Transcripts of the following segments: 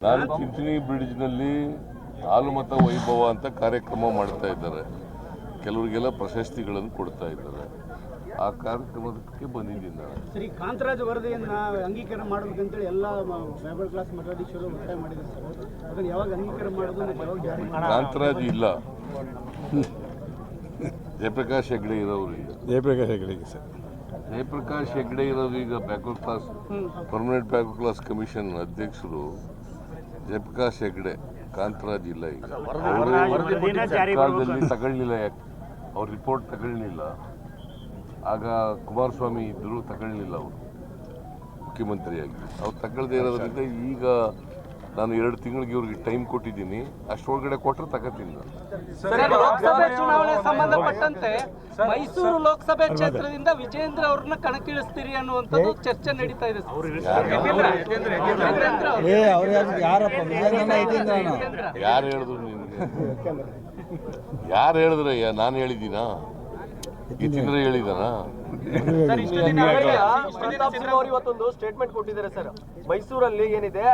ನಾನು ಚಿಂಚಣಿ ಬ್ರಿಡ್ಜ್ನಲ್ಲಿ ಹಾಲುಮತ ವೈಭವ ಅಂತ ಕಾರ್ಯಕ್ರಮ ಮಾಡ್ತಾ ಇದ್ದಾರೆ. ಕೆಲವರಿಗೆಲ್ಲ ಪ್ರಶಸ್ತಿಗಳನ್ನು ಕೊಡ್ತಾ ಇದ್ದಾರೆ. ಆ ಕಾರ್ಯಕ್ರಮಕ್ಕೆ ಬಂದಿದ್ದೀನಿ ನಾನು. ಸರಿ, ಕಾಂತರಾಜ್ ವರದಿಯನ್ನು ಅಂಗೀಕಾರ ಮಾಡಬೇಕಂತೇಳಿ ಎಲ್ಲ ಫೇಬರ್ ಕ್ಲಾಸ್ ಮಠಾಧೀಶರು ಒತ್ತಾಯ ಮಾಡಿದ್ದಾರೆ ಸರ್. ಅದನ್ನು ಯಾವಾಗ ಅಂಗೀಕಾರ ಮಾಡೋದು ಮತ್ತು ಯಾವಾಗ ಜಾರಿ ಮಾಡೋದು? ಕಾಂತರಾಜ್ ಇಲ್ಲ, ಜಯಪ್ರಕಾಶ್ ಹೆಗ್ಡೆ ಇರೋರು ಈಗ. ಜಯಪ್ರಕಾಶ್ ಹೆಗ್ಡೆಗೆ ಸರ್, ಜಯಪ್ರಕಾಶ್ ಹೆಗ್ಡೆ ಇರೋದು ಈಗ backward class permanent backward class commission ಅಧ್ಯಕ್ಷರು ಜಯಪ್ರಕಾಶ್ ಹೆಗ್ಡೆ. ಕಾಂತರಾಜ್ ಇಲ್ಲ ಈಗ. ಕಾಲದಲ್ಲಿ ತಗೊಳ್ಳಿಲ್ಲ, ಯಾಕೆ ಅವ್ರ ರಿಪೋರ್ಟ್ ತಗೊಳ್ಳಿಲ್ಲ. ಆಗ ಕುಮಾರಸ್ವಾಮಿ ಇದ್ದರು, ತಗೊಳ್ಳಿಲ್ಲ ಅವರು ಮುಖ್ಯಮಂತ್ರಿಯಾಗಿ. ಅವ್ರು ತಗೊಳ್ಳದೇ ಇರೋದ್ರಿಂದ ಈಗ ನಾನು 2 ತಿಂಗಳಿಗೆ ಇವ್ರಿಗೆ ಟೈಮ್ ಕೊಟ್ಟಿದ್ದೀನಿ. ಅಷ್ಟೊಳಗಡೆ ಕೊಟ್ಟರೆ ತಗೋತೀನಿ ನಾನು. ಲೋಕಸಭೆ ಚುನಾವಣೆ ಸಂಬಂಧಪಟ್ಟಂತೆ ಮೈಸೂರು ಲೋಕಸಭೆ ಕ್ಷೇತ್ರದಿಂದ ವಿಜೇಂದ್ರ ಅವ್ರನ್ನ ಕಣಕ್ಕಿಳಿಸ್ತೀರಿ ಅನ್ನುವಂಥದ್ದು ಚರ್ಚೆ ನಡೀತಾ ಇದೆ. ಯಾರು ಹೇಳಿದ್ರು ನಿನಗೆ? ಯಾರು ಹೇಳಿದ್ರೆ? ನಾನು ಹೇಳಿದ್ದೀನಾ? ಯತೀಂದ್ರ ಹೇಳಿದಾನ? ಪ್ರತಾಪ್ ಸಿಂಹ ಅವರು ಇವತ್ತೊಂದು ಸ್ಟೇಟ್ಮೆಂಟ್ ಕೊಟ್ಟಿದ್ದಾರೆ ಸರ್. ಮೈಸೂರಲ್ಲಿ ಏನಿದೆ,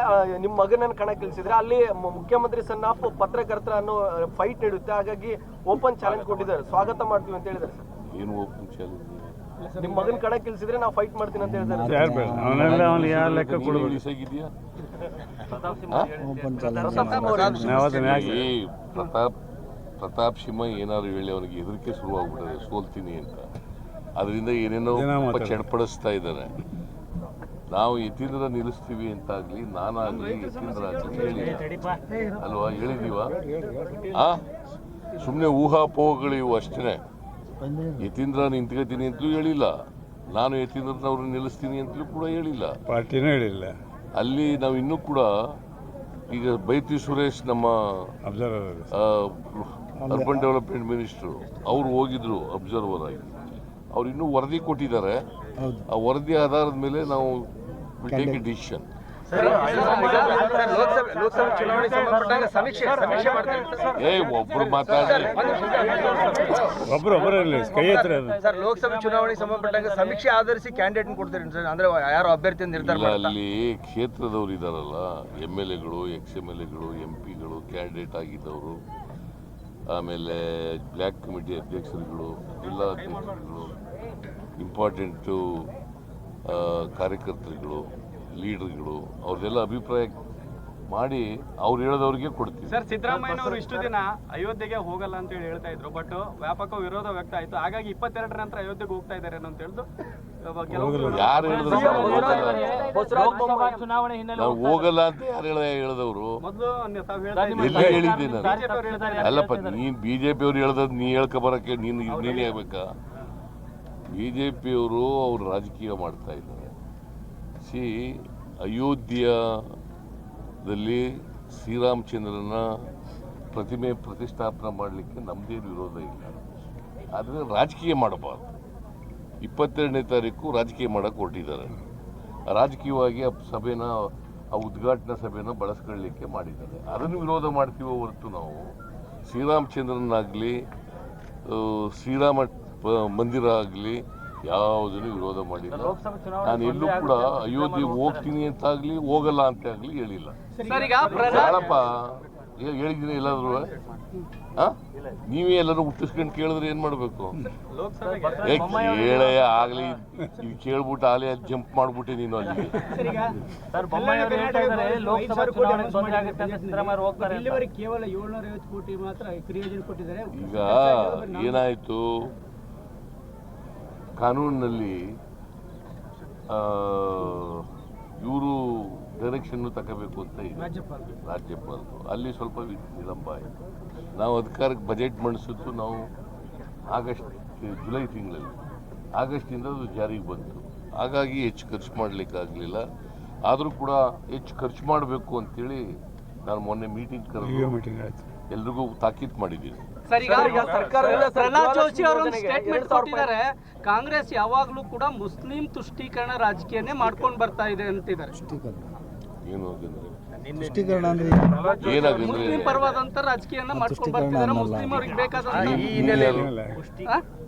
ನಿಮ್ಮ ಮಗನನ್ನು ಕಣಕ್ಕಿಳಿಸಿದ್ರೆ ಅಲ್ಲಿ ಮುಖ್ಯಮಂತ್ರಿ ಸನ್ ಆಫ್ ಪತ್ರಕರ್ತರ ಅನ್ನೋ ಫೈಟ್ ನೀಡುತ್ತೆ, ಹಾಗಾಗಿ ಓಪನ್ ಚಾಲೆಂಜ್ ಕೊಟ್ಟಿದ್ದಾರೆ, ಸ್ವಾಗತ ಮಾಡ್ತೀವಿ ಅಂತ ಹೇಳಿದ್ದಾರೆ ಸರ್. ಏನು ಓಪನ್ ಚಾಲೆಂಜ್? ನಿಮ್ಮ ಮಗನ ಕಣಕ್ಕಿಳಿಸಿದ್ರೆ ನಾವು ಫೈಟ್ ಮಾಡ್ತೀನಿ ಅಂತ ಹೇಳಿದ್ದಾರೆ. ಪ್ರತಾಪ್ ಸಿಂಹ ಏನಾದ್ರು ಹೇಳಿ ಅವನಿಗೆ ಹೆದರಿಕೆ ಶುರುವಾಗ್ಬಿಟ್ಟಿದೆ, ಸೋಲ್ತೀನಿ ಅಂತ. ಅದರಿಂದ ಏನೇನೋ ಚಡ್ಪಡಿಸ್ತಾ ಇದ್ದಾರೆ. ನಾವು ಯತೀಂದ್ರ ನಿಲ್ಲಿಸ್ತೀವಿ ಅಂತಾಗ್ಲಿ, ನಾನಾಗ್ಲಿ, ಯತೀಂದ್ರ ಆಗ್ಲಿ ಹೇಳಿ ಅಲ್ವಾ? ಹೇಳಿದೀವ? ಸುಮ್ಮನೆ ಊಹಾಪೋಹಗಳು ಇವು ಅಷ್ಟೇ. ಯತೀಂದ್ರ ನಿಂತ್ಕೋತೀನಿ ಅಂತಲೂ ಹೇಳಿಲ್ಲ, ನಾನು ಯತೀಂದ್ರನವ್ರನ್ನ ನಿಲ್ಲಿಸ್ತೀನಿ ಅಂತಲೂ ಕೂಡ ಹೇಳಿಲ್ಲ, ಪಾರ್ಟಿನೂ ಹೇಳಿಲ್ಲ. ಅಲ್ಲಿ ನಾವು ಇನ್ನೂ ಕೂಡ ಈಗ ಬೈತಿ ಸುರೇಶ್ ನಮ್ಮ ಅರ್ಬನ್ ಡೆವಲಪ್ಮೆಂಟ್ ಮಿನಿಸ್ಟ್ರು ಅವರು ಹೋಗಿದ್ರು ಅಬ್ಸರ್ವರ್ ಆಗಿ. ಅವ್ರು ಇನ್ನೂ ವರದಿ ಕೊಟ್ಟಿದ್ದಾರೆ. ಆ ವರದಿ ಆಧಾರದ ಮೇಲೆ ನಾವು ಟೇಕ್ ಎ ಡಿಸಿಷನ್. ಒಬ್ರು ಮಾತಾಡಿ, ಲೋಕಸಭೆ ಚುನಾವಣೆ ಸಂಬಂಧಪಟ್ಟಾಗ ಸಮೀಕ್ಷೆ ಆಧರಿಸಿ ಕ್ಯಾಂಡಿಡೇಟ್ ಕೊಡ್ತಾರೆ ಸರ್, ಅಂದ್ರೆ ಯಾರು ಅಭ್ಯರ್ಥಿ ನಿರ್ಧಾರ? ಅಲ್ಲಿ ಕ್ಷೇತ್ರದವರು ಇದಾರಲ್ಲ, MLAಗಳು, XMLAಗಳು, MP ಗಳು, ಕ್ಯಾಂಡಿಡೇಟ್ ಆಗಿದ್ದವರು, ಆಮೇಲೆ ಬ್ಲ್ಯಾಕ್ ಕಮಿಟಿ ಅಧ್ಯಕ್ಷರುಗಳು, ಜಿಲ್ಲಾ ಅಧ್ಯಕ್ಷರುಗಳು, ಇಂಪಾರ್ಟೆಂಟು ಕಾರ್ಯಕರ್ತರುಗಳು, ಲೀಡರ್ಗಳು, ಅವ್ರದ್ದೆಲ್ಲ ಅಭಿಪ್ರಾಯ ಮಾಡಿ ಅವ್ರು ಹೇಳೋದವ್ರಿಗೆ ಕೊಡ್ತೀವಿ. ಸರ್, ಸಿದ್ದರಾಮಯ್ಯನವರು ಇಷ್ಟು ದಿನ ಅಯೋಧ್ಯೆಗೆ ಹೋಗಲ್ಲ ಅಂತ ಹೇಳಿ ಹೇಳ್ತಾ ಇದ್ರು, ಬಟ್ ವ್ಯಾಪಕ ವಿರೋಧ ವ್ಯಕ್ತ ಆಯ್ತು. ಹಾಗಾಗಿ 22ರ ನಂತರ ಅಯೋಧ್ಯೆಗೆ ಹೋಗ್ತಾ ಇದ್ದಾರೆ ಅಂತ ಹೇಳಿದ್ರು. ಯಾರು ಹೇಳಿದ್ರು? ಚುನಾವಣೆ ಹಿನ್ನೆಲೆ ನಾವು ಹೋಗಲ್ಲ ಅಂತ ಯಾರು ಹೇಳಿದವರು? ಮೊದಲು ಎಲ್ಲಿ ಹೇಳಿದ್ದೀನಿ ನಾನು? ಅಲ್ಲಪ್ಪ, ನೀನ್ ಬಿಜೆಪಿಯವ್ರು ಹೇಳ್ದದ್ ನೀ ಹೇಳ್ಕೊಬರಕ್ಕೆ ನೀನೇ ಆಗ್ಬೇಕಾ? ಬಿಜೆಪಿಯವರು ಅವ್ರು ರಾಜಕೀಯ ಮಾಡ್ತಾ ಇದ್ದಾರೆ. ಅಯೋಧ್ಯದಲ್ಲಿ ಶ್ರೀರಾಮಚಂದ್ರನ ಪ್ರತಿಮೆ ಪ್ರತಿಷ್ಠಾಪನೆ ಮಾಡಲಿಕ್ಕೆ ನಮ್ಮದೇನು ವಿರೋಧ ಇಲ್ಲ. ಆದರೆ ರಾಜಕೀಯ ಮಾಡಬಾರ್ದು. 22ನೇ ತಾರೀಕು ರಾಜಕೀಯ ಮಾಡೋಕ್ಕೆ ಹೊರಟಿದ್ದಾರೆ. ರಾಜಕೀಯವಾಗಿ ಆ ಉದ್ಘಾಟನಾ ಸಭೆನ ಬಳಸ್ಕೊಳ್ಳಲಿಕ್ಕೆ ಮಾಡಿದ್ದಾರೆ. ಅದನ್ನು ವಿರೋಧ ಮಾಡ್ತೀವೋ ಹೊರತು ನಾವು ಶ್ರೀರಾಮಚಂದ್ರನಾಗಲಿ, ಶ್ರೀರಾಮ ಮಂದಿರ ಆಗಲಿ ಯಾವುದನ್ನು ವಿರೋಧ ಮಾಡಿಲ್ಲ. ನಾನು ಎಲ್ಲೂ ಕೂಡ ಅಯೋಧ್ಯೆಗೆ ಹೋಗ್ತೀನಿ ಅಂತಾಗಲಿ ಹೋಗಲ್ಲ ಅಂತ ಆಗಲಿ ಹೇಳಿಲ್ಲ. ಯಾರಪ್ಪ ಹೇಳಿದ್ದೀನಿ ಎಲ್ಲಾದ್ರು? ನೀವೇ ಎಲ್ಲರೂ ಹುಟ್ಟಿಸ್ಕೊಂಡು ಕೇಳಿದ್ರೆ ಏನು ಮಾಡಬೇಕು? ಕೇಳೇ ಆಗಲಿ, ಇದು ಕೇಳ್ಬಿಟ್ಟು ಆಲೇ ಜಂಪ್ ಮಾಡ್ಬಿಟ್ಟೆ ನೀನು ಅಲ್ಲಿ. ಕೇವಲ 750 ಕೋಟಿ ಮಾತ್ರ ಕ್ರಿಯೋಜನೆ ಕೊಟ್ಟಿದ್ದಾರೆ. ಈಗ ಏನಾಯಿತು, ಕಾನೂನಿನಲ್ಲಿ ಇವರು ಡೈರೆಕ್ಷನ್ನು ತಗೋಬೇಕು ಅಂತ ಇದೆ ರಾಜ್ಯಪಾಲರು. ಅಲ್ಲಿ ಸ್ವಲ್ಪ ವಿಳಂಬ ಆಯಿತು. ನಾವು ಅಧಿಕಾರಕ್ಕೆ ಬಜೆಟ್ ಮಂಡಿಸಿದ್ದು ನಾವು ಜುಲೈ ತಿಂಗಳಲ್ಲಿ, ಆಗಸ್ಟಿಂದ ಅದು ಜಾರಿಗೆ ಬಂತು. ಹಾಗಾಗಿ ಹೆಚ್ಚು ಖರ್ಚು ಮಾಡಲಿಕ್ಕಾಗಲಿಲ್ಲ. ಆದರೂ ಕೂಡ ಹೆಚ್ಚು ಖರ್ಚು ಮಾಡಬೇಕು ಅಂತೇಳಿ ನಾನು ಮೊನ್ನೆ ಮೀಟಿಂಗ್ ಕರೆದು ಎಲ್ರಿಗೂ ತಾಕೀತು ಮಾಡಿದ್ದೀನಿ. ಪ್ರಹ್ಲಾದ್ ಜೋಶಿ ಅವರು ಸ್ಟೇಟ್ಮೆಂಟ್ ಕೊಟ್ಟಿದ್ದಾರೆ, ಕಾಂಗ್ರೆಸ್ ಯಾವಾಗಲೂ ಕೂಡ ಮುಸ್ಲಿಂ ತುಷ್ಟೀಕರಣ ರಾಜಕೀಯನೇ ಮಾಡ್ಕೊಂಡು ಬರ್ತಾ ಇದೆ ಅಂತಿದ್ದಾರೆ. ಏನು ಮುಸ್ಲಿಂ ಪರವಾದಂತ ರಾಜಕೀಯನ ಮಾಡ್ಕೊಂಡು ಬರ್ತಿದ್ದಾರೆ, ಮುಸ್ಲಿಂ ಅವ್ರಿಗೆ ಬೇಕಾದ.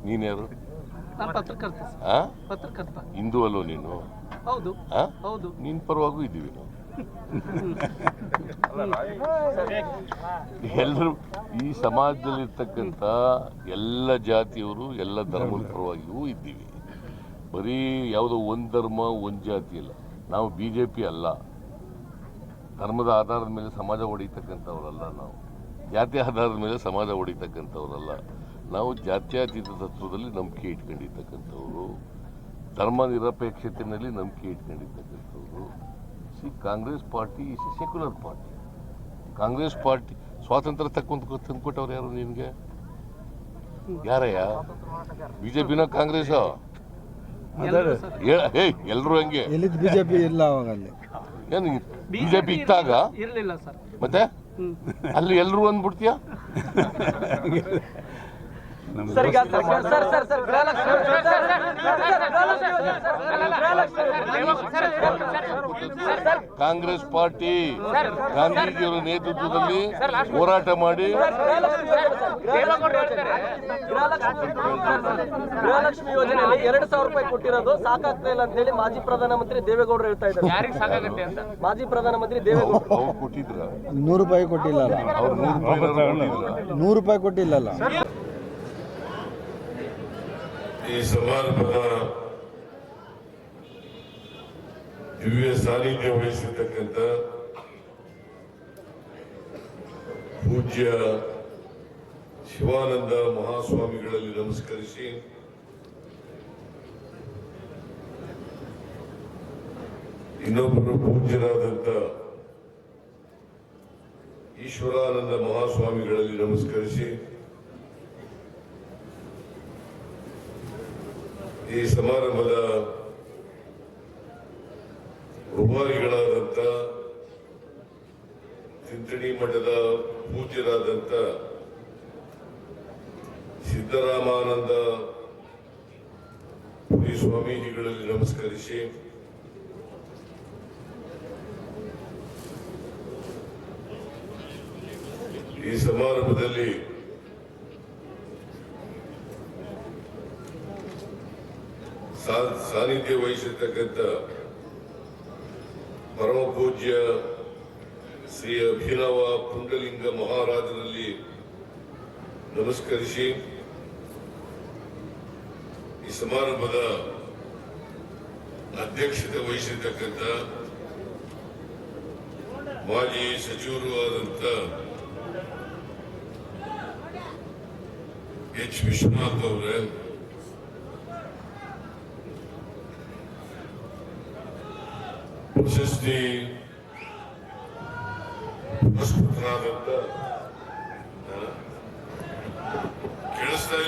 ನೀನ್ ಯಾರು? ನಾನು ಪತ್ರಕರ್ತ. ಹಿಂದೂ ಅಲ್ಲೋ ನೀನು? ಹೌದು ಹೌದು. ನಿನ್ ಪರವಾಗೂ ಇದ್ದೀವಿ ನಾವು. ಎಲ್ಲರೂ ಈ ಸಮಾಜದಲ್ಲಿರ್ತಕ್ಕಂಥ ಎಲ್ಲ ಜಾತಿಯವರು ಎಲ್ಲ ಧರ್ಮದ ಪರವಾಗಿಯೂ ಇದ್ದೀವಿ. ಬರೀ ಯಾವುದೋ ಒಂದು ಧರ್ಮ ಒಂದು ಜಾತಿ ಇಲ್ಲ. ನಾವು BJP ಅಲ್ಲ, ಧರ್ಮದ ಆಧಾರದ ಮೇಲೆ ಸಮಾಜ ಹೊಡಿತಕ್ಕಂಥವ್ರಲ್ಲ, ನಾವು ಜಾತಿ ಆಧಾರದ ಮೇಲೆ ಸಮಾಜ ಹೊಡಿತಕ್ಕಂಥವ್ರಲ್ಲ. ನಾವು ಜಾತ್ಯತೀತ ತತ್ವದಲ್ಲಿ ನಂಬಿಕೆ ಇಟ್ಕೊಂಡಿರ್ತಕ್ಕಂಥವ್ರು, ಧರ್ಮ ನಿರಪೇಕ್ಷತೆಯಲ್ಲಿ ನಂಬಿಕೆ ಇಟ್ಕೊಂಡಿರ್ತಕ್ಕಂಥವ್ರು. Congress party is a secular party. Congress party ಸ್ವಾತಂತ್ರ್ಯ ತಂದುಕೊಟ್ಟವ್ರು ಯಾರು ನಿನಗೆ? ಯಾರಯ್ಯ? BJPನ ಕಾಂಗ್ರೆಸ್? ಎಲ್ಲರೂ ಹಂಗೆ. BJP ಇಲ್ಲ ಅವಾಗ ಅಲ್ಲಿ. ಏನು BJP ಇದ್ದಾಗ ಇರ್ಲಿಲ್ಲ ಸರ್. ಮತ್ತೆ ಅಲ್ಲಿ ಎಲ್ಲರೂ ಅಂದ್ಬಿಡ್ತೀಯ? ಸರ್ ಈಗ ಸರ್ ಕಾಂಗ್ರೆಸ್ ಪಾರ್ಟಿ ಗಾಂಧೀಜಿಯವರ ನೇತೃತ್ವದಲ್ಲಿ ಹೋರಾಟ ಮಾಡಿ ಗೃಹಲಕ್ಷ್ಮಿ ಯೋಜನೆಯಲ್ಲಿ 2,000 ರೂಪಾಯಿ ಕೊಟ್ಟಿರೋದು ಸಾಕಾಗ್ತಾ ಇಲ್ಲ ಅಂತ ಹೇಳಿ ಮಾಜಿ ಪ್ರಧಾನಮಂತ್ರಿ ದೇವೇಗೌಡರು ಹೇಳ್ತಾ ಇದ್ದಾರೆ. ಯಾರಿಗೆ ಸಾಕಾಗತ್ತೆ ಅಂತ ಮಾಜಿ ಪ್ರಧಾನಮಂತ್ರಿ ದೇವೇಗೌಡರು ಅವ್ರು ಕೊಟ್ಟಿದ್ರ? 100 ರೂಪಾಯಿ ಕೊಟ್ಟಿಲ್ಲ. ಅವ್ರು 100 ರೂಪಾಯಿ ಕೊಟ್ಟಿಲ್ಲಲ್ಲ. ಈ ಸಮಾರಂಭದ ದಿವ್ಯ ಸಾನ್ನಿಧ್ಯ ವಹಿಸಿರ್ತಕ್ಕಂಥ ಪೂಜ್ಯ ಶಿವಾನಂದ ಮಹಾಸ್ವಾಮಿಗಳಲ್ಲಿ ನಮಸ್ಕರಿಸಿ ಇನ್ನೊಬ್ಬರು ಪೂಜ್ಯರಾದಂಥ ಈಶ್ವರಾನಂದ ಮಹಾಸ್ವಾಮಿಗಳಲ್ಲಿ ನಮಸ್ಕರಿಸಿ ಈ ಸಮಾರಂಭದ ರೂವಾರಿಗಳಾದಂಥ ತಿಂತಣಿ ಮಠದ ಪೂಜ್ಯರಾದಂಥ ಸಿದ್ದರಾಮಾನಂದ ಪುರಿ ಸ್ವಾಮೀಜಿಗಳಲ್ಲಿ ನಮಸ್ಕರಿಸಿ ಈ ಸಮಾರಂಭದಲ್ಲಿ ಸಾನ್ನಿಧ್ಯ ವಹಿಸಿರ್ತಕ್ಕಂಥ ಪರಮ ಪೂಜ್ಯ ಶ್ರೀ ಅಭಿನವ ಪುಂಡಲಿಂಗ ಮಹಾರಾಜರಲ್ಲಿ ನಮಸ್ಕರಿಸಿ ಈ ಸಮಾರಂಭದ ಅಧ್ಯಕ್ಷತೆ ವಹಿಸಿರ್ತಕ್ಕಂಥ ಮಾಜಿ ಸಚಿವರು ಆದಂಥ ಎಚ್ ವಿಶ್ವನಾಥ್ ಅವರೇ, ಪ್ರಶಸ್ತಿ ಪುರಸ್ಕೃತರಾದಂಥ ಕೇಳಿಸ್ತಾ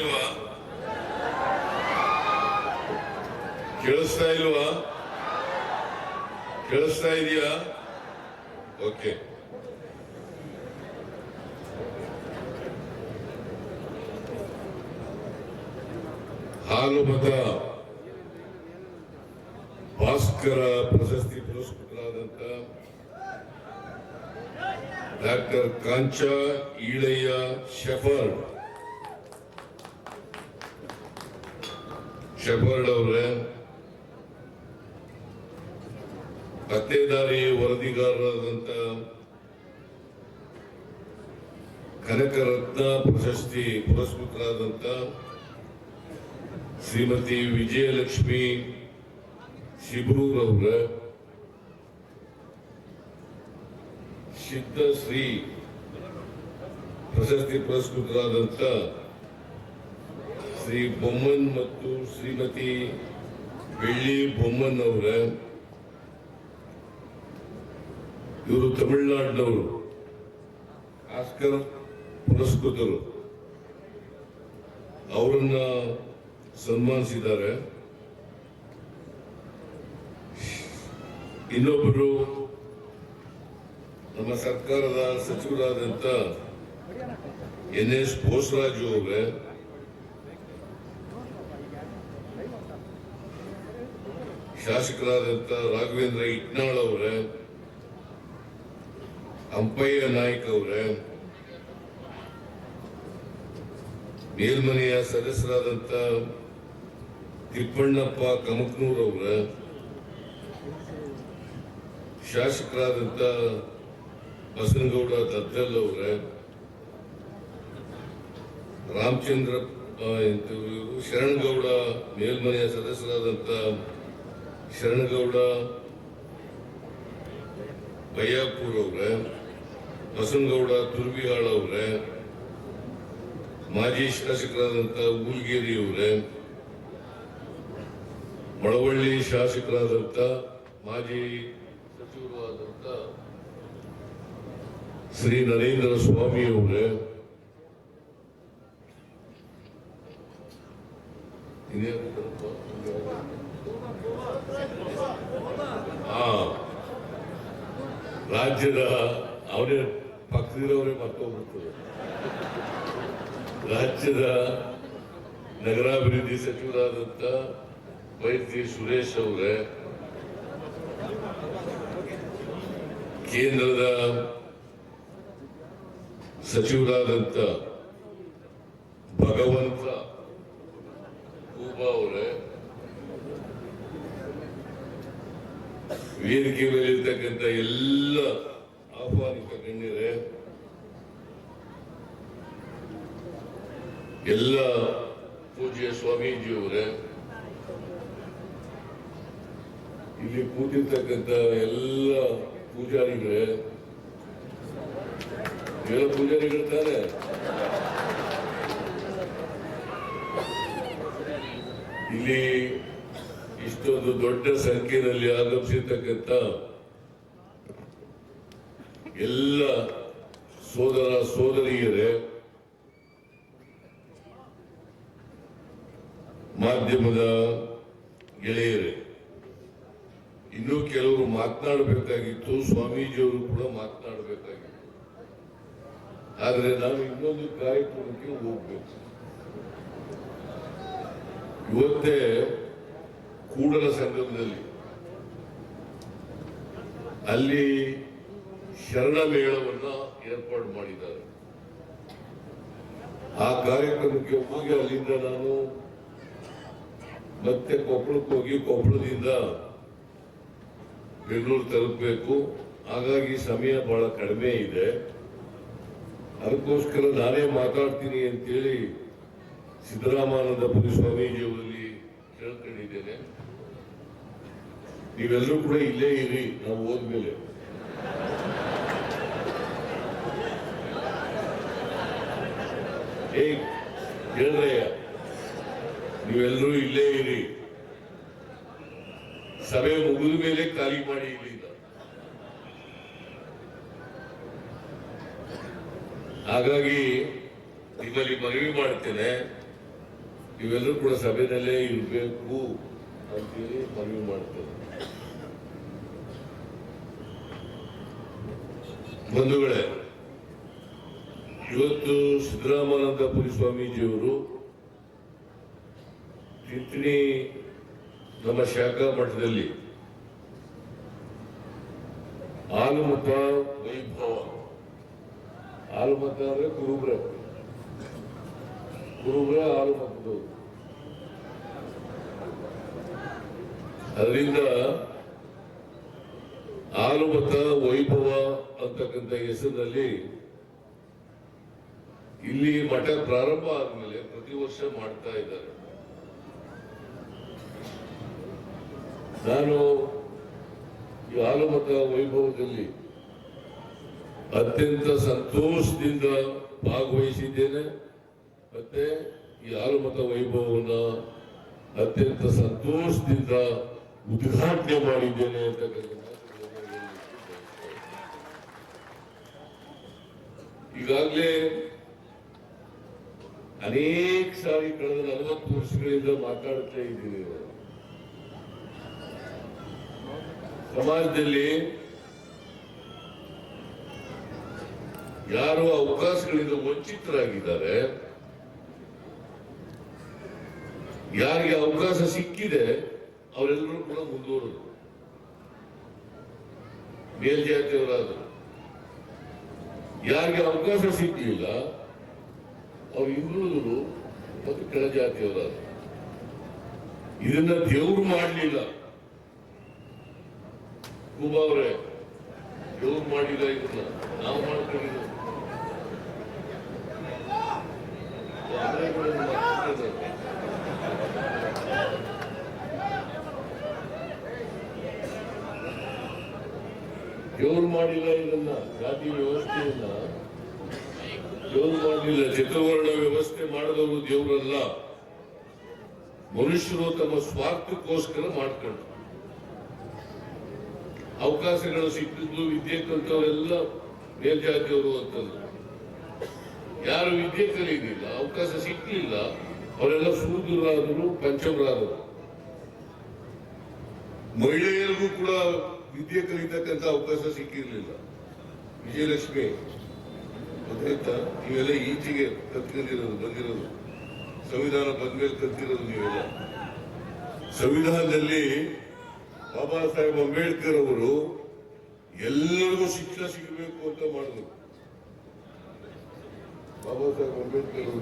ಇಲ್ವಾ? ಕೇಳಿಸ್ತಾ ಇದೆಯಾ? ಓಕೆ. ಹಾಲುಮತ ಭಾಸ್ಕರ ಪ್ರಶಸ್ತಿ ಪುರಸ್ಕೃತರಾದಂಥ ಡಾಕ್ಟರ್ ಕಾಂಚ ಈಳಯ್ಯ ಶೆಫರ್ಡ್ ಅವರೇ, ಪತ್ತೇದಾರಿ ವರದಿಗಾರರಾದಂಥ ಕನಕರತ್ನ ಪ್ರಶಸ್ತಿ ಪುರಸ್ಕೃತರಾದಂಥ ಶ್ರೀಮತಿ ವಿಜಯಲಕ್ಷ್ಮಿ ಶಿಬ್ರೂರವರ, ಸಿದ್ಧಶ್ರೀ ಪ್ರಶಸ್ತಿ ಪುರಸ್ಕೃತರಾದಂಥ ಶ್ರೀ ಬೊಮ್ಮನ್ ಮತ್ತು ಶ್ರೀಮತಿ ಬೆಳ್ಳಿ ಬೊಮ್ಮನ್ ಅವರ, ಇವರು ತಮಿಳುನಾಡಿನವರು, ಆಸ್ಕರ್ ಪುರಸ್ಕೃತರು, ಅವರನ್ನ ಸನ್ಮಾನಿಸಿದ್ದಾರೆ. ಇನ್ನೊಬ್ಬರು ನಮ್ಮ ಸರ್ಕಾರದ ಸಚಿವರಾದಂಥ NS ಬೋಸರಾಜು ಅವರೇ, ಶಾಸಕರಾದಂಥ ರಾಘವೇಂದ್ರ ಇಟ್ನಾಳ್ ಅವರೇ, ಅಂಪಯ್ಯ ನಾಯ್ಕ್ ಅವರೇ, ಮೇಲ್ಮನೆಯ ಸದಸ್ಯರಾದಂಥ ತಿಪ್ಪಣ್ಣಪ್ಪ ಕಮಕ್ನೂರ್ ಅವರ, ಶಾಸಕರಾದಂಥ ಬಸನಗೌಡ ದದ್ದಲ್ ಅವರೇ, ರಾಮಚಂದ್ರ ಶರಣಗೌಡ ಮೇಲ್ಮನೆಯ ಸದಸ್ಯರಾದಂಥ ಶರಣಗೌಡ ಬಯ್ಯಾಪುರ್ ಅವರೇ, ಬಸನಗೌಡ ತುರ್ಬಿಹಾಳ್ ಅವರೇ, ಮಾಜಿ ಶಾಸಕರಾದಂಥ ಊಲ್ಗೇರಿ ಅವರೇ, ಮಳವಳ್ಳಿ ಶಾಸಕರಾದಂಥ ಮಾಜಿ ಸಚಿವರು ಆದಂಥ ಶ್ರೀ ನರೇಂದ್ರ ಸ್ವಾಮಿ ಅವರೇ, ರಾಜ್ಯದ ಅವರೇ ಪಕ್ಕದಿರೋರೇ ಮರ್ತೋಗ್ಬಿಡ್ತದೆ. ರಾಜ್ಯದ ನಗರಾಭಿವೃದ್ಧಿ ಸಚಿವರಾದಂಥ ವೈದ್ಯ ಸುರೇಶ್ ಅವರೇ, ಕೇಂದ್ರದ ಸಚಿವರಾದಂಥ ಭಗವಂತ ಖೂಬಾ ಅವರೇ, ವೇದಿಕೆ ಮೇಲಿರ್ತಕ್ಕಂಥ ಎಲ್ಲ ಆಹ್ವಾನಿತ ಗಣ್ಯರೇ, ಎಲ್ಲ ಪೂಜ್ಯ ಸ್ವಾಮೀಜಿಯವರೇ, ಇಲ್ಲಿ ಕೂತಿರ್ತಕ್ಕಂಥ ಎಲ್ಲ ಪೂಜಾರಿಗಳೇ, ಎಲ್ಲ ಪೂಜಾರಿಗಳು ತಾನೆ, ಇಲ್ಲಿ ಇಷ್ಟೊಂದು ದೊಡ್ಡ ಸಂಖ್ಯೆಯಲ್ಲಿ ಆಗಮಿಸಿರ್ತಕ್ಕಂಥ ಎಲ್ಲ ಸೋದರ ಸೋದರಿಯರೇ, ಮಾಧ್ಯಮದ ಗೆಳೆಯರೇ, ಇನ್ನೂ ಕೆಲವರು ಮಾತನಾಡಬೇಕಾಗಿತ್ತು, ಸ್ವಾಮೀಜಿಯವರು ಕೂಡ ಮಾತನಾಡಬೇಕಾಗಿತ್ತು. ಆದರೆ ನಾವು ಇನ್ನೊಂದು ಕಾರ್ಯಕ್ರಮಕ್ಕೆ ಹೋಗ್ಬೇಕು. ಇವತ್ತೇ ಕೂಡಲ ಸಂಗಮದಲ್ಲಿ ಅಲ್ಲಿ ಶರಣ ಮೇಳವನ್ನ ಏರ್ಪಾಡು ಮಾಡಿದ್ದಾರೆ. ಆ ಕಾರ್ಯಕ್ರಮಕ್ಕೆ ಹೋಗಿ ಅಲ್ಲಿಂದ ನಾನು ಮತ್ತೆ ಕೊಪ್ಪಳಕ್ಕೆ ಹೋಗಿ ಕೊಪ್ಪಳದಿಂದ ಬೆಂಗಳೂರು ತಲುಪಬೇಕು. ಹಾಗಾಗಿ ಸಮಯ ಬಹಳ ಕಡಿಮೆ ಇದೆ. ಅದಕ್ಕೋಸ್ಕರ ನಾನೇ ಮಾತಾಡ್ತೀನಿ ಅಂತೇಳಿ ಸಿದ್ದರಾಮಾನಂದಪುರಿ ಸ್ವಾಮೀಜಿಯವರಲ್ಲಿ ಕೇಳ್ಕೊಂಡಿದ್ದೇನೆ. ನೀವೆಲ್ಲರೂ ಕೂಡ ಇಲ್ಲೇ ಇರಿ, ನಾವು ಹೋದ್ಮೇಲೆ. ಹೇಳ್ರಯ್ಯ, ನೀವೆಲ್ಲರೂ ಇಲ್ಲೇ ಇರಿ, ಸಭೆ ಮುಗಿದ ಮೇಲೆ ಖಾಲಿ ಮಾಡಿ ಇಲ್ಲಿಂದ. ಹಾಗಾಗಿ ನಿಮ್ಮಲ್ಲಿ ಮನವಿ ಮಾಡ್ತೇನೆ, ನೀವೆಲ್ಲರೂ ಕೂಡ ಸಭೆಯಲ್ಲೇ ಇರಬೇಕು ಅಂತೇಳಿ ಮನವಿ ಮಾಡ್ತೇನೆ. ಬಂಧುಗಳೇ, ಇವತ್ತು ಸಿದ್ದರಾಮಾನಂದಪುರಿ ಸ್ವಾಮೀಜಿಯವರು ತಿಂತಿಣಿ ನಮ್ಮ ಶಾಖಾ ಮಠದಲ್ಲಿ ಆಲಮತ ವೈಭವ, ಆಲಮತ ಅಂದ್ರೆ ಕುರುಬ್ರ ಆಲಮತದವರು, ಅದರಿಂದ ಆಲಮತ ವೈಭವ ಅಂತಕ್ಕಂಥ ಹೆಸರಿನಲ್ಲಿ ಇಲ್ಲಿ ಮಠ ಪ್ರಾರಂಭ ಆದ್ಮೇಲೆ ಪ್ರತಿ ವರ್ಷ ಮಾಡ್ತಾ ಇದ್ದಾರೆ. ನಾನು ಈ ಆಲಮತ ವೈಭವದಲ್ಲಿ ಅತ್ಯಂತ ಸಂತೋಷದಿಂದ ಭಾಗವಹಿಸಿದ್ದೇನೆ. ಮತ್ತೆ ಈ ಆಲಮತ ವೈಭವವನ್ನ ಅತ್ಯಂತ ಸಂತೋಷದಿಂದ ಉದ್ಘಾಟನೆ ಮಾಡಿದ್ದೇನೆ ಅಂತಕ್ಕಂಥ ಈಗಾಗಲೇ ಅನೇಕ ಸಾರಿ ಕಳೆದ 40 ವರ್ಷಗಳಿಂದ ಮಾತಾಡುತ್ತಾ ಇದ್ದೀನಿ. ಸಮಾಜದಲ್ಲಿ ಯಾರು ಅವಕಾಶಗಳಿಂದ ವಂಚಿತರಾಗಿದ್ದಾರೆ, ಯಾರಿಗೆ ಅವಕಾಶ ಸಿಕ್ಕಿದೆ ಅವರೆಲ್ಲರೂ ಕೂಡ ಮುಂದುವರೆದರು, ಮೇಲ್ಜಾತಿಯವರಾದರು. ಯಾರಿಗೆ ಅವಕಾಶ ಸಿಕ್ಕಲಿಲ್ಲ ಅವರು ಹಿಂದುಳಿದರು ಮತ್ತು ಕೆಳಜಾತಿಯವರಾದರು. ಇದನ್ನ ದೇವರು ಮಾಡಲಿಲ್ಲ. ಖೂಬಾ ಅವರೇ, ಇವ್ರು ಮಾಡಿದ ಇದನ್ನ ನಾವು ಮಾಡ್ಕೊಂಡಿದ್ದು ಇವ್ರು ಮಾಡಿಲ್ಲ ಇದನ್ನ ಜಾತಿ ವ್ಯವಸ್ಥೆಯನ್ನ ದೇವ್ರು ಮಾಡಲಿಲ್ಲ. ಚತುರ್ವರ್ಣ ವ್ಯವಸ್ಥೆ ಮಾಡಿದವರು ದೇವರಲ್ಲ, ಮನುಷ್ಯರು ತಮ್ಮ ಸ್ವಾರ್ಥಕ್ಕೋಸ್ಕರ ಮಾಡ್ಕೊಂಡು ಅವಕಾಶಗಳು ಸಿಕ್ಕಿದ್ದು ವಿದ್ಯೆ ಕಲಿತವರೆಲ್ಲ ಮೇಲ್ಜಾತಿಯವರು ಅಂತಂದ್ರು. ಯಾರು ವಿದ್ಯೆ ಕಲಿಯಲಿಲ್ಲ, ಅವಕಾಶ ಸಿಕ್ಕಲಿಲ್ಲ, ಅವರೆಲ್ಲ ಶೂದ್ರರಾದರು, ಪಂಚಮರಾದರು. ಮಹಿಳೆಯರಿಗೂ ಕೂಡ ವಿದ್ಯೆ ಕಲಿತಕ್ಕಂಥ ಅವಕಾಶ ಸಿಕ್ಕಿರ್ಲಿಲ್ಲ. ವಿಜಯಲಕ್ಷ್ಮಿ ಗೊತ್ತಾಯ್ತಾ? ನೀವೆಲ್ಲ ಈಚೆಗೆ ಕಲ್ತ್ಕೊಂಡಿರೋದು, ಬಂದಿರೋದು, ಸಂವಿಧಾನ ಬಂದ್ಮೇಲೆ ಕಲ್ತಿರೋದು ನೀವೆಲ್ಲ. ಸಂವಿಧಾನದಲ್ಲಿ ಬಾಬಾ ಸಾಹೇಬ್ ಅಂಬೇಡ್ಕರ್ ಅವರು ಎಲ್ಲರಿಗೂ ಶಿಕ್ಷಣ ಸಿಗಬೇಕು ಅಂತ ಮಾಡಿದ್ರು. ಬಾಬಾ ಸಾಹೇಬ್ ಅಂಬೇಡ್ಕರ್ ಅವರು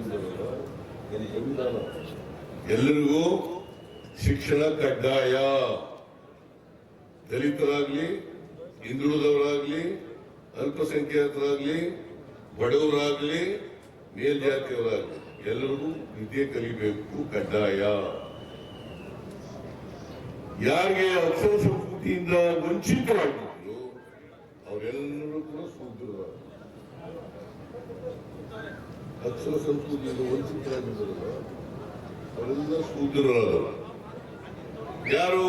ಸಂವಿಧಾನ ಎಲ್ಲರಿಗೂ ಶಿಕ್ಷಣ ಕಡ್ಡಾಯ. ದಲಿತರಾಗ್ಲಿ, ಹಿಂದುಳಿದವರಾಗ್ಲಿ, ಅಲ್ಪಸಂಖ್ಯಾತರಾಗ್ಲಿ, ಬಡವರಾಗ್ಲಿ, ಮೇಲ್ಜಾತಿಯವರಾಗ್ಲಿ ಎಲ್ಲರಿಗೂ ವಿದ್ಯೆ ಕಲಿಬೇಕು, ಕಡ್ಡಾಯ. ಯಾರಿಗೆ ಅಕ್ಷರ ಸಂಸ್ಕೃತಿಯಿಂದ ವಂಚಿತರಾಗಿದ್ರು ಅವರೆಲ್ಲರೂ ಕೂಡ ಶೂದ್ರರಾದರು. ಅಕ್ಷರ ಸಂಸ್ಕೃತಿಯಿಂದ ವಂಚಿತರಾಗಿದ್ದರಲ್ಲ ಅವರೆಲ್ಲ ಶೂದ್ರರಾದರು. ಯಾರು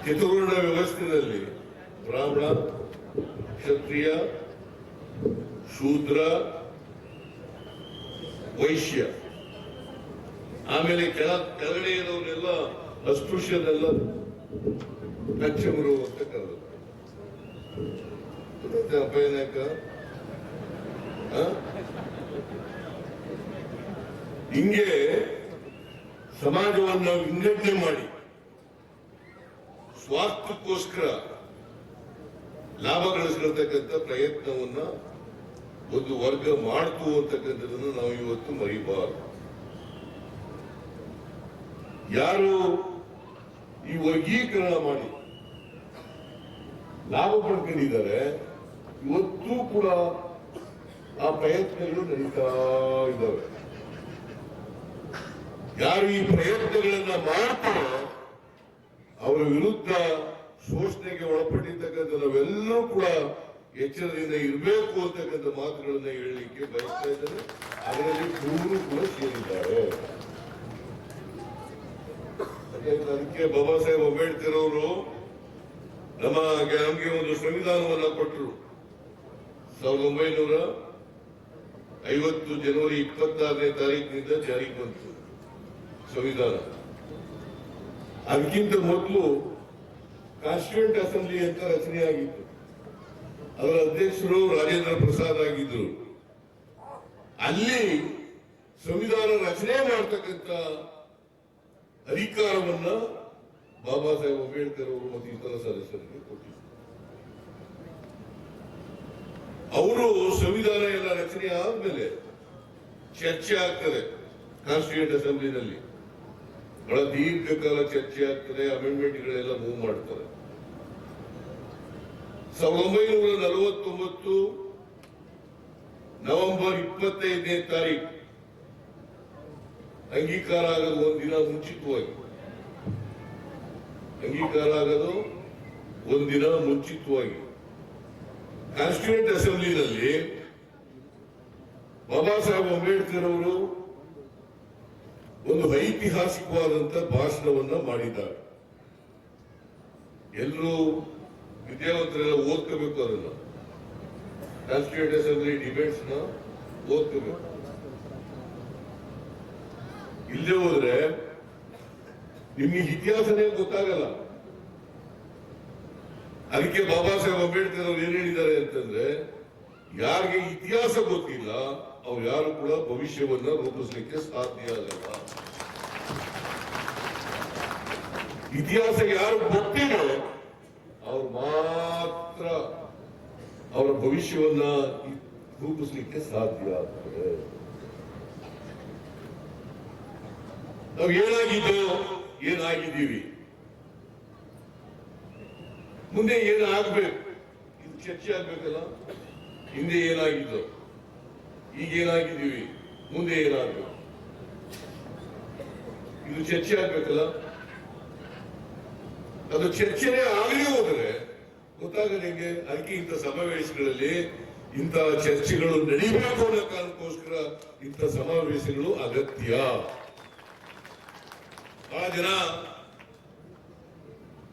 ಚತುರ್ವರ್ಣ ವ್ಯವಸ್ಥೆಯಲ್ಲಿ ಬ್ರಾಹ್ಮಣ, ಕ್ಷತ್ರಿಯ, ಶೂದ್ರ, ವೈಶ್ಯ, ಆಮೇಲೆ ಕೆಳಗಡೆ ಇರೋರೆಲ್ಲ ಅಸ್ಪೃಶ್ಯನೆಲ್ಲ ಪಂಚಮರು ಅಂತ ಕರೆದು ಅಪ್ಪಯ್ಯ ನಾಯಕ ಹಿಂಗೆ ಸಮಾಜವನ್ನು ವಿಂಗಡಣೆ ಮಾಡಿ ಸ್ವಾರ್ಥಕ್ಕೋಸ್ಕರ ಲಾಭ ಗಳಿಸಿರ್ತಕ್ಕಂಥ ಪ್ರಯತ್ನವನ್ನ ಒಂದು ವರ್ಗ ಮಾಡ್ತು ಅಂತಕ್ಕಂಥದ್ದನ್ನು ನಾವು ಇವತ್ತು ಮರಿಬಾರದು. ಯಾರು ಈ ವರ್ಗೀಕರಣ ಮಾಡಿ ಲಾಭ ಪಡ್ಕೊಂಡಿದ್ದಾರೆ ಇವತ್ತು ಕೂಡ ಆ ಪ್ರಯತ್ನಗಳು ನಡೀತಾ ಇದ್ದಾವೆ. ಯಾರು ಈ ಪ್ರಯತ್ನಗಳನ್ನ ಮಾಡ್ತಾರೋ ಅವರ ವಿರುದ್ಧ ಶೋಷಣೆಗೆ ಒಳಪಟ್ಟಿರ್ತಕ್ಕಂಥ ನಾವೆಲ್ಲರೂ ಕೂಡ ಎಚ್ಚರದಿಂದ ಇರಬೇಕು ಅಂತಕ್ಕಂಥ ಮಾತುಗಳನ್ನ ಹೇಳಲಿಕ್ಕೆ ಬಯಸ್ತಾ ಇದ್ದಾರೆ. ಅದರಲ್ಲಿ ಮೂರು ಕೂಡ ಸೇರಿದ್ದಾರೆ. ಅದಕ್ಕೆ ಬಾಬಾ ಸಾಹೇಬ್ ಅಂಬೇಡ್ಕರ್ ಅವರು ನಮಗೆ ಒಂದು ಸಂವಿಧಾನವನ್ನ ಕೊಟ್ಟರು. 1950 ಜನವರಿ 26ನೇ ತಾರೀಕಿನಿಂದ ಜಾರಿಗೆ ಬಂತು ಸಂವಿಧಾನ. ಅದಕ್ಕಿಂತ ಮೊದಲು ಕಾನ್ಸ್ಟಿಟ್ಯೂಂಟ್ ಅಸೆಂಬ್ಲಿ ಅಂತ ರಚನೆ ಆಗಿತ್ತು. ಅದರ ಅಧ್ಯಕ್ಷರು ರಾಜೇಂದ್ರ ಪ್ರಸಾದ್ ಆಗಿದ್ರು. ಅಲ್ಲಿ ಸಂವಿಧಾನ ರಚನೆ ಮಾಡತಕ್ಕಂಥ ಅಧಿಕಾರವನ್ನ ಬಾಬಾ ಸಾಹೇಬ್ ಅಂಬೇಡ್ಕರ್ ಅವರು ಮತ್ತು ಇತರ ಸದಸ್ಯರಿಗೆ ಕೊಟ್ಟಿದ್ದಾರೆ. ಅವರು ಸಂವಿಧಾನ ಎಲ್ಲ ರಚನೆ ಆದ್ಮೇಲೆ ಚರ್ಚೆ ಆಗ್ತದೆ ಕಾನ್ಸ್ಟಿಟ್ಯೂಂಟ್ ಅಸೆಂಬ್ಲಿನಲ್ಲಿ. ಬಹಳ ದೀರ್ಘಕಾಲ ಚರ್ಚೆ ಆಗ್ತದೆ, ಅಮೆಂಡ್ಮೆಂಟ್ಗಳೆಲ್ಲ ಮೂವ್ ಮಾಡ್ತಾರೆ. 1949 ನವೆಂಬರ್ 25ನೇ ತಾರೀಕು ಅಂಗೀಕಾರ ಆಗೋದು ಒಂದಿನ ಮುಂಚಿತವಾಗಿ. ಅಂಗೀಕಾರ ಆಗೋದು ಒಂದಿನ ಮುಂಚಿತವಾಗಿ ಕಾನ್ಸ್ಟಿಟ್ಯೂಂಟ್ ಅಸೆಂಬ್ಲಿನಲ್ಲಿ ಬಾಬಾ ಸಾಹೇಬ್ ಅಂಬೇಡ್ಕರ್ ಅವರು ಒಂದು ಐತಿಹಾಸಿಕವಾದಂತ ಭಾಷಣವನ್ನ ಮಾಡಿದ್ದಾರೆ. ಎಲ್ಲರೂ ವಿದ್ಯಾವಂತರೆಲ್ಲ ಓದ್ಕೋಬೇಕು. ಅದನ್ನ ಕಾನ್ಸ್ಟಿಟ್ಯೂಂಟ್ ಅಸೆಂಬ್ಲಿ ಡಿಬೇಟ್ಸ್ ನ ಓದ್ಕೋಬೇಕು. ಇಲ್ಲದೆ ಹೋದ್ರೆ ನಿಮಗೆ ಇತಿಹಾಸನೇ ಗೊತ್ತಾಗಲ್ಲ. ಅದಕ್ಕೆ ಬಾಬಾ ಸಾಹೇಬ್ ಅಂಬೇಡ್ಕರ್ ಅವರು ಏನ್ ಹೇಳಿದ್ದಾರೆ ಅಂತಂದ್ರೆ, ಯಾರಿಗೆ ಇತಿಹಾಸ ಗೊತ್ತಿಲ್ಲ ಅವ್ರು ಯಾರು ಕೂಡ ಭವಿಷ್ಯವನ್ನ ರೂಪಿಸಲಿಕ್ಕೆ ಸಾಧ್ಯ ಆಗಲ್ಲ. ಇತಿಹಾಸ ಯಾರು ಗೊತ್ತಿದೆ ಅವ್ರು ಮಾತ್ರ ಅವರ ಭವಿಷ್ಯವನ್ನ ರೂಪಿಸಲಿಕ್ಕೆ ಸಾಧ್ಯ ಆಗ್ತದೆ. ನಾವು ಏನಾಗಿದ್ದೀವಿ, ಮುಂದೆ ಏನು ಆಗ್ಬೇಕು ಇದು ಚರ್ಚೆ ಆಗ್ಬೇಕಲ್ಲ. ಹಿಂದೆ ಏನಾಗಿದ್ದು, ಈಗ ಏನಾಗಿದ್ದೀವಿ, ಮುಂದೆ ಏನಾಗಬೇಕು, ಇದು ಚರ್ಚೆ ಆಗ್ಬೇಕಲ್ಲ. ಅದು ಚರ್ಚೆನೇ ಆಗದೆ ಹೋದರೆ ಗೊತ್ತಾಗದೆ ಹೆಂಗೆ. ಅದಕ್ಕೆ ಇಂಥ ಸಮಾವೇಶಗಳಲ್ಲಿ ಇಂಥ ಚರ್ಚೆಗಳು ನಡೀಬೇಕು ಅನ್ನೋ ಕಾರಣಕ್ಕೋಸ್ಕರ ಇಂಥ ಸಮಾವೇಶಗಳು ಅಗತ್ಯ. ಬಹಳ ಜನ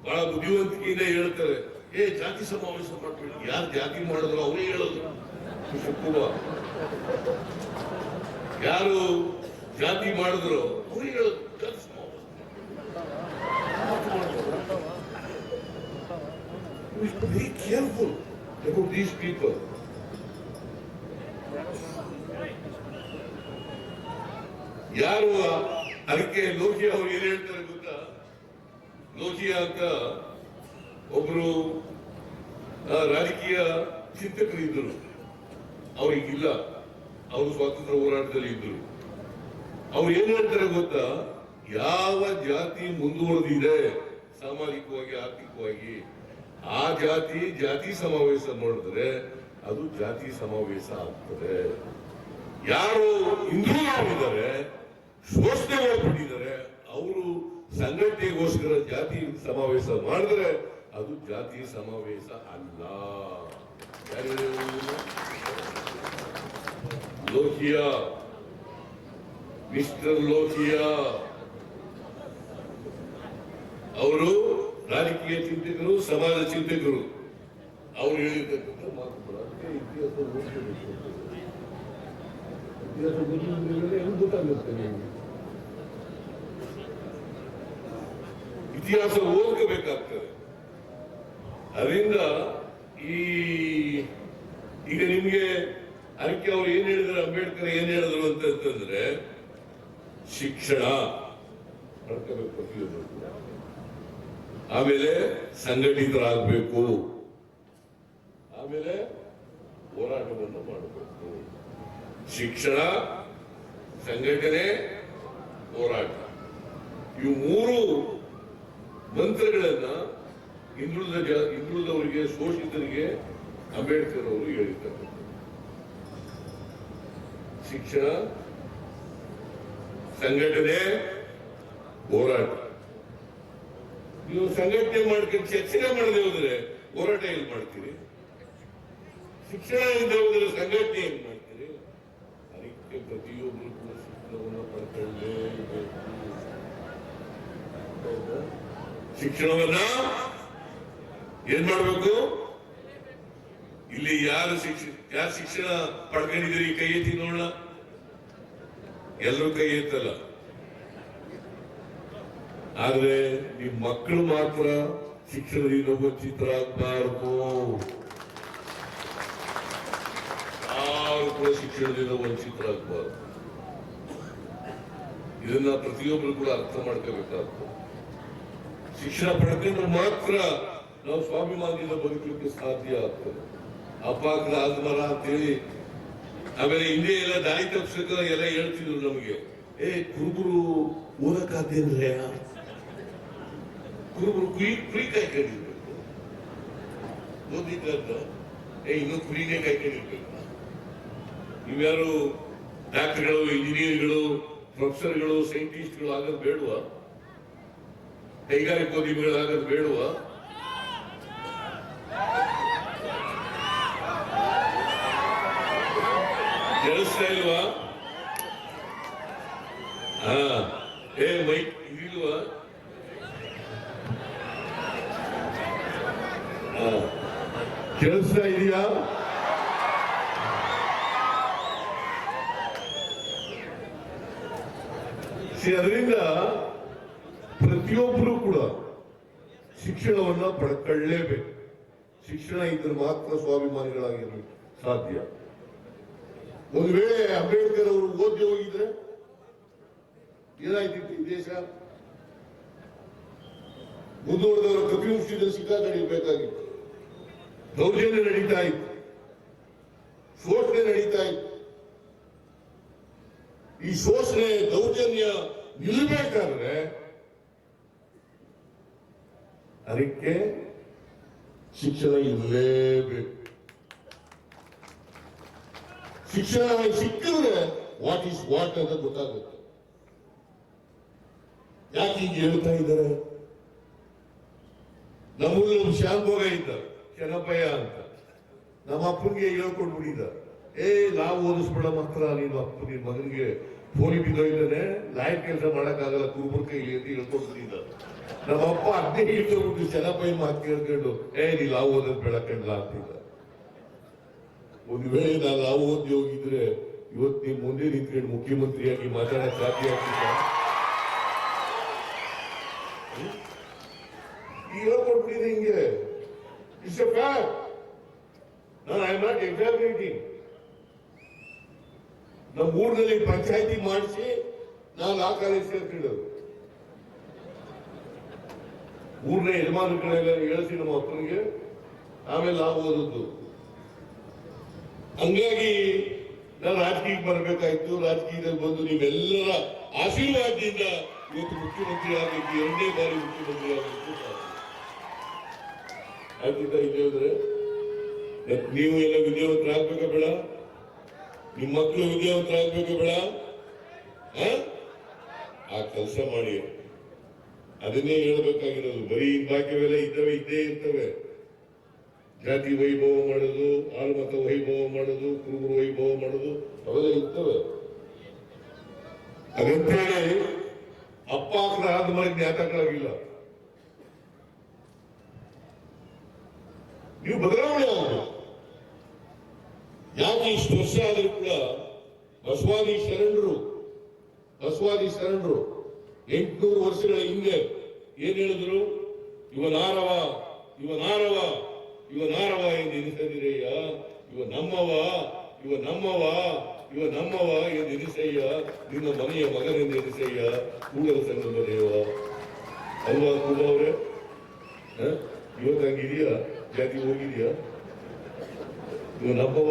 ಬಹಳ ಬುದ್ಧಿವಂತಿಕೆಯಿಂದ ಹೇಳ್ತಾರೆ, ಜಾತಿ ಸಮಾವೇಶ ಮಾಡ್ಬೇಡಿ. ಯಾರು ಜಾತಿ ಮಾಡಿದ್ರು ಅವರೇ ಹೇಳೋದು. ಯಾರು ಜಾತಿ ಮಾಡಿದ್ರು ಅವರೇ ಹೇಳೋದು ಜಾತಿ ಸಮಾವೇಶ. Be careful about these people. ಯಾರು ಅದಕ್ಕೆ ಲೋಕಿಯಾ ಅವ್ರು ಏನ್ ಹೇಳ್ತಾರೆ ಗೊತ್ತಾ? ಲೋಕಿಯಾ ಅಂತ ಒಬ್ರು ರಾಜಕೀಯ ಚಿಂತಕರು ಇದ್ದರು, ಅವ್ರಿಗಿಲ್ಲ, ಅವರು ಸ್ವಾತಂತ್ರ್ಯ ಹೋರಾಟದಲ್ಲಿ ಇದ್ದರು. ಅವ್ರು ಏನ್ ಹೇಳ್ತಾರೆ ಗೊತ್ತಾ? ಯಾವ ಜಾತಿ ಮುಂದುವರೆದಿದೆ ಸಾಮಾಜಿಕವಾಗಿ ಆರ್ಥಿಕವಾಗಿ, ಆ ಜಾತಿ ಸಮಾವೇಶ ಮಾಡಿದ್ರೆ ಅದು ಜಾತಿ ಸಮಾವೇಶ ಆಗ್ತದೆ. ಯಾರು ಹಿಂದೂಗಳಿದ್ದಾರೆ, ಶೋಷಣೆ ಒಳಪಟ್ಟಿದ್ದಾರೆ, ಅವರು ಸಂಘಟನೆಗೋಸ್ಕರ ಜಾತಿ ಸಮಾವೇಶ ಮಾಡಿದ್ರೆ ಅದು ಜಾತಿ ಸಮಾವೇಶ ಅಲ್ಲ. ಲೋಕಿಯಾ, ಮಿಸ್ಟರ್ ಲೋಕಿಯಾ ಅವರು ರಾಜಕೀಯ ಚಿಂತಕರು, ಸಮಾಜ ಚಿಂತಕರು. ಅವರು ಹೇಳಿರ್ತಕ್ಕಂಥ ಮಾತುಗಳು ಅದಕ್ಕೆ ಇತಿಹಾಸ ಓದಬೇಕು. ಇತಿಹಾಸ ಓದಿದ್ರೆ ಹೆಂಗ್ ಗೊತ್ತಾಗುತ್ತೆ ನಿಮಗೆ? ಇತಿಹಾಸ ಓದ್ಕೋಬೇಕಾಗ್ತದೆ. ಅದರಿಂದ ಈಗ ನಿಮ್ಗೆ ಅದಕ್ಕೆ ಅವ್ರು ಏನ್ ಹೇಳಿದ್ರು, ಅಂಬೇಡ್ಕರ್ ಏನ್ ಹೇಳಿದ್ರು ಅಂತಂದ್ರೆ ಶಿಕ್ಷಣ ಪಡ್ಕೋಬೇಕು ಪ್ರತಿಯೊಬ್ಬರು, ಆಮೇಲೆ ಸಂಘಟಿತರಾಗಬೇಕು, ಆಮೇಲೆ ಹೋರಾಟವನ್ನು ಮಾಡಬೇಕು. ಶಿಕ್ಷಣ, ಸಂಘಟನೆ, ಹೋರಾಟ, ಇವು ಮೂರು ಮಂತ್ರಗಳನ್ನ ಹಿಂದುಳಿದವರಿಗೆ, ಶೋಷಿತರಿಗೆ ಅಂಬೇಡ್ಕರ್ ಅವರು ಹೇಳಿದ್ದಾರೆ. ಶಿಕ್ಷಣ, ಸಂಘಟನೆ, ಹೋರಾಟ. ನೀವು ಸಂಘಟನೆ ಮಾಡ್ಕೊಂಡು ಚರ್ಚೆ ಮಾಡದೆ ಹೋದ್ರೆ ಹೋರಾಟ ಏನ್ ಮಾಡ್ತೀರಿ? ಶಿಕ್ಷಣ ಇಲ್ಲದೆ ಹೋದ್ರೆ ಸಂಘಟನೆ ಏನ್ ಮಾಡ್ತೀರಿ? ಅದಕ್ಕೆ ಪ್ರತಿಯೊಬ್ಬರು ಕೂಡ ಶಿಕ್ಷಣವನ್ನು ಪಡ್ಕೊಳ್ಳೇಬೇಕು. ಶಿಕ್ಷಣವನ್ನ ಏನ್ ಮಾಡ್ಬೇಕು? ಇಲ್ಲಿ ಯಾರು ಶಿಕ್ಷಣ ಪಡ್ಕೊಂಡಿದ್ದೀರಿ ಕೈ ಎತ್ತಿ ನೋಡೋಣ. ಎಲ್ಲರೂ ಕೈ ಎತ್ತಲ್ಲ. ಆದ್ರೆ ನಿಮ್ ಮಕ್ಕಳು ಮಾತ್ರ ಶಿಕ್ಷಣದಿಂದ ವಂಚಿತರಾಗಬಾರದು. ಯಾರು ಕೂಡ ಶಿಕ್ಷಣದಿಂದ ವಂಚಿತರಾಗಬಾರದು. ಇದನ್ನ ಪ್ರತಿಯೊಬ್ಬರು ಕೂಡ ಅರ್ಥ ಮಾಡ್ಕೋಬೇಕಾಗ್ತದೆ. ಶಿಕ್ಷಣ ಪಡ್ಕೊಂಡ್ರೆ ಮಾತ್ರ ನಾವು ಸ್ವಾಭಿಮಾನದಿಂದ ಬದುಕಲಿಕ್ಕೆ ಸಾಧ್ಯ ಆಗ್ತದೆ. ಅಪಾಗ್ರ ಆದ್ಮರ ಅಂತೇಳಿ ಆಮೇಲೆ ಹಿಂದೆ ಎಲ್ಲ ದಾರಿ ತಪ್ಪಿಸಕ ಎಲ್ಲ ಹೇಳ್ತಿದ್ರು ನಮಗೆ. ಕುರುಬರು ಓದಕ್ಕಾದ್ರೆ ಕುರುಬರು ಕುರಿ ಕಾಯ್ಕೊಂಡಿರ್ಬೇಕು, ಓದಿದ್ದ ಇನ್ನು ಕುರಿನೇ ಕಾಯ್ಕೊಂಡಿರ್ಬೇಕು. ನೀವ್ಯಾರು ಡಾಕ್ಟರ್ಗಳು, ಇಂಜಿನಿಯರ್ಗಳು, ಪ್ರೊಫೆಸರ್ಗಳು, ಸೈಂಟಿಸ್ಟ್ಗಳು ಆಗೋದು ಬೇಡವಾ? ಕೈಗಾರಿಕೋದ್ಯಮಿಗಳಾಗೋದು ಬೇಡವಾ? ಕೇಳಿಸ್ತಾ ಇಲ್ವಾ? ಮೈಕ್ ಇದಿಲ್ವಾ? ಕೇಳಿಸ್ತಾ ಇದೆಯಾ? ಅದರಿಂದ ಪ್ರತಿಯೊಬ್ಬರು ಕೂಡ ಶಿಕ್ಷಣವನ್ನ ಪಡ್ಕೊಳ್ಳೇಬೇಕು. ಶಿಕ್ಷಣ ಇದ್ರೆ ಮಾತ್ರ ಸ್ವಾಭಿಮಾನಿಗಳಾಗಿರ್ಬೇಕು ಸಾಧ್ಯ. ಒಂದು ವೇಳೆ ಅಂಬೇಡ್ಕರ್ ಅವರು ಓದಿ ಹೋಗಿದ್ರೆ ಏನಾಯ್ತಿತ್ತು ಈ ದೇಶ? ಮುಂದುವರೆದವರು ಕಪಿಮುಷ್ಟಿದ ಸಿಕ್ಕಾಕೊಂಡಿರ್ಬೇಕಾಗಿತ್ತು. ದೌರ್ಜನ್ಯ ನಡೀತಾ ಇತ್ತು, ಶೋಷಣೆ ನಡೀತಾ ಇತ್ತು. ಈ ಶೋಷಣೆ, ದೌರ್ಜನ್ಯ ನಿಲ್ಲಬೇಕಾದ್ರೆ ಅದಕ್ಕೆ ಶಿಕ್ಷಣ ಇರಲೇಬೇಕು. ಶಿಕ್ಷಣ ಸಿಕ್ಕಿದ್ರೆ ವಾಟ್ ಈಸ್ ವಾಟ್ ಅಂತ ಗೊತ್ತಾಗುತ್ತೆ. ಯಾಕೆ ಹೀಗೆ ಹೇಳ್ತಾ ಇದ್ದಾರೆ? ನಮ್ಮೂರಲ್ಲಿ ಒಂದು ಶ್ಯಾಮ್ಭೋಗ ಇದ್ದ, ಚೆನ್ನಪ್ಪಯ್ಯ ಅಂತ. ನಮ್ಮ ಅಪ್ಪನಿಗೆ ಹೇಳ್ಕೊಟ್ಬಿಟ್ಟಿದ್ದ, ನಾವು ಓದಿಸ್ಬೇಡ ಮಾತ್ರ, ನೀನು ನಿನ್ ಮಗನಿಗೆ ಫೋನಿ ಬಿದ್ದೋಯ್ತಾನೆ, ಲಾಯರ್ ಕೆಲಸ ಮಾಡಕ್ಕಾಗಲ್ಲ, ಕುರುಬರ ಕೈಲಿ ಅಂತ ಹೇಳ್ಕೊಟ್ಬಿಟ್ಟಿದ್ದ. ನಮ್ಮ ಅಪ್ಪ ಅದೇ ಹೇಳ್ಕೊಬಿಟ್ಟು ಚೆನ್ನಪ್ಪಯ್ಯ ಮಾತು ಕೇಳ್ಕೊಂಡು ನೀ ನಾವು ಓದೋದ್ ಬೇಡ ಕಣ್ಲ ಅಂತಿದ್ದ. ಒಂದು ವೇಳೆ ನಾನು ನಾವು ಓದಿ ಹೋಗಿದ್ರೆ ಇವತ್ತು ನೀವು ಮುಂದೆ ನಿಂತ್ಕೊಂಡು ಮುಖ್ಯಮಂತ್ರಿಯಾಗಿ ಮಾತಾಡಕ್ ಸಾಧ್ಯ ಆಗ್ತಿದ್ದ? ಹೇಳ್ಕೊಟ್ಬಿಟ್ಟಿದೆ ಹಿಂಗೆ. It's A fact. ನಾನು ಐ ಆಮ್ ನಾಟ್ ಎಕ್ಸಾಗ್ರೇಟಿಂಗ್. ನಮ್ಮ ಊರಿನಲ್ಲಿ ಪಂಚಾಯತಿ ಮಾಡಿಸಿ ನಾನು ಆ ಕಾಲೇಜ್ ಸೇರ್ಕೊಂಡಿದ್ದು. ಊರಿನ ಯಜಮಾನರುಗಳೆಲ್ಲ ಹೇಳಿಸಿ ನಮ್ಮ ಅಪ್ಪನಿಗೆ, ಆಮೇಲೆ ನಾವು ಓದದ್ದು. ಹಂಗಾಗಿ ನಾನು ರಾಜಕೀಯಕ್ಕೆ ಬರಬೇಕಾಯ್ತು. ರಾಜಕೀಯದಲ್ಲಿ ಬಂದು ನೀವೆಲ್ಲರ ಆಶೀರ್ವಾದದಿಂದ ಇವತ್ತು ಮುಖ್ಯಮಂತ್ರಿ ಆಗಬೇಕು, 2ನೇ ಬಾರಿ ಮುಖ್ಯಮಂತ್ರಿ ಆಗಬೇಕು ಆಗ್ತಿದ್ದ. ಇದ್ರೆ ನೀವು ಎಲ್ಲ ವಿದ್ಯಾವಂತರಾಗಬೇಕ ಬೇಡ? ನಿಮ್ಮ ಮಕ್ಕಳು ವಿದ್ಯಾವಂತರಾಗಬೇಕು ಬೇಡ? ಆ ಕೆಲಸ ಮಾಡಿ. ಅದನ್ನೇ ಹೇಳ್ಬೇಕಾಗಿರೋದು. ಬರೀ ಬಾಕ್ಯವೆಲ್ಲ ಇದ್ದೇ ಇರ್ತವೆ. ಜಾತಿ ವೈಭವ ಮಾಡೋದು, ಆಲ್ಮತ ವೈಭವ ಮಾಡೋದು, ಕುರುಬರು ವೈಭವ ಮಾಡೋದು, ಅವೆಲ್ಲ ಇರ್ತವೆ. ಅದಂತೇಳಿ ಅಪ್ಪ ಹಾಕಿದ ಆದ ಮಾಡಿ ಜ್ಞಾತಕರಾಗಿಲ್ಲ. ನೀವು ಬದಲಾವಣೆ ಆಗಬೇಕು. ಯಾಕೆ ಇಷ್ಟು ವರ್ಷ ಆದರೂ ಕೂಡ ಬಸವಾದಿ ಶರಣರು 800 ವರ್ಷಗಳ ಹಿಂದೆ ಏನ್ ಹೇಳಿದ್ರು? ಇವನಾರವ ಎಂದು ಎನಿಸದಿರಯ್ಯ, ಇವ ನಮ್ಮವ ಎಂದು ಎನಿಸಯ್ಯ, ನಿನ್ನ ಮನೆಯ ಮಗನೆಂದು ಎನಿಸಯ್ಯ, ಕೂಡಲ ಸಂಗಮ ದೇವ ಅಲ್ವಾ ಕೂಡ ಅವ್ರೆ? ಇವತ್ತು ಹಂಗಿದೆಯಾ? ಜಾತಿ ಹೋಗಿದೆಯಾ? ಇವ ನಮ್ಮವ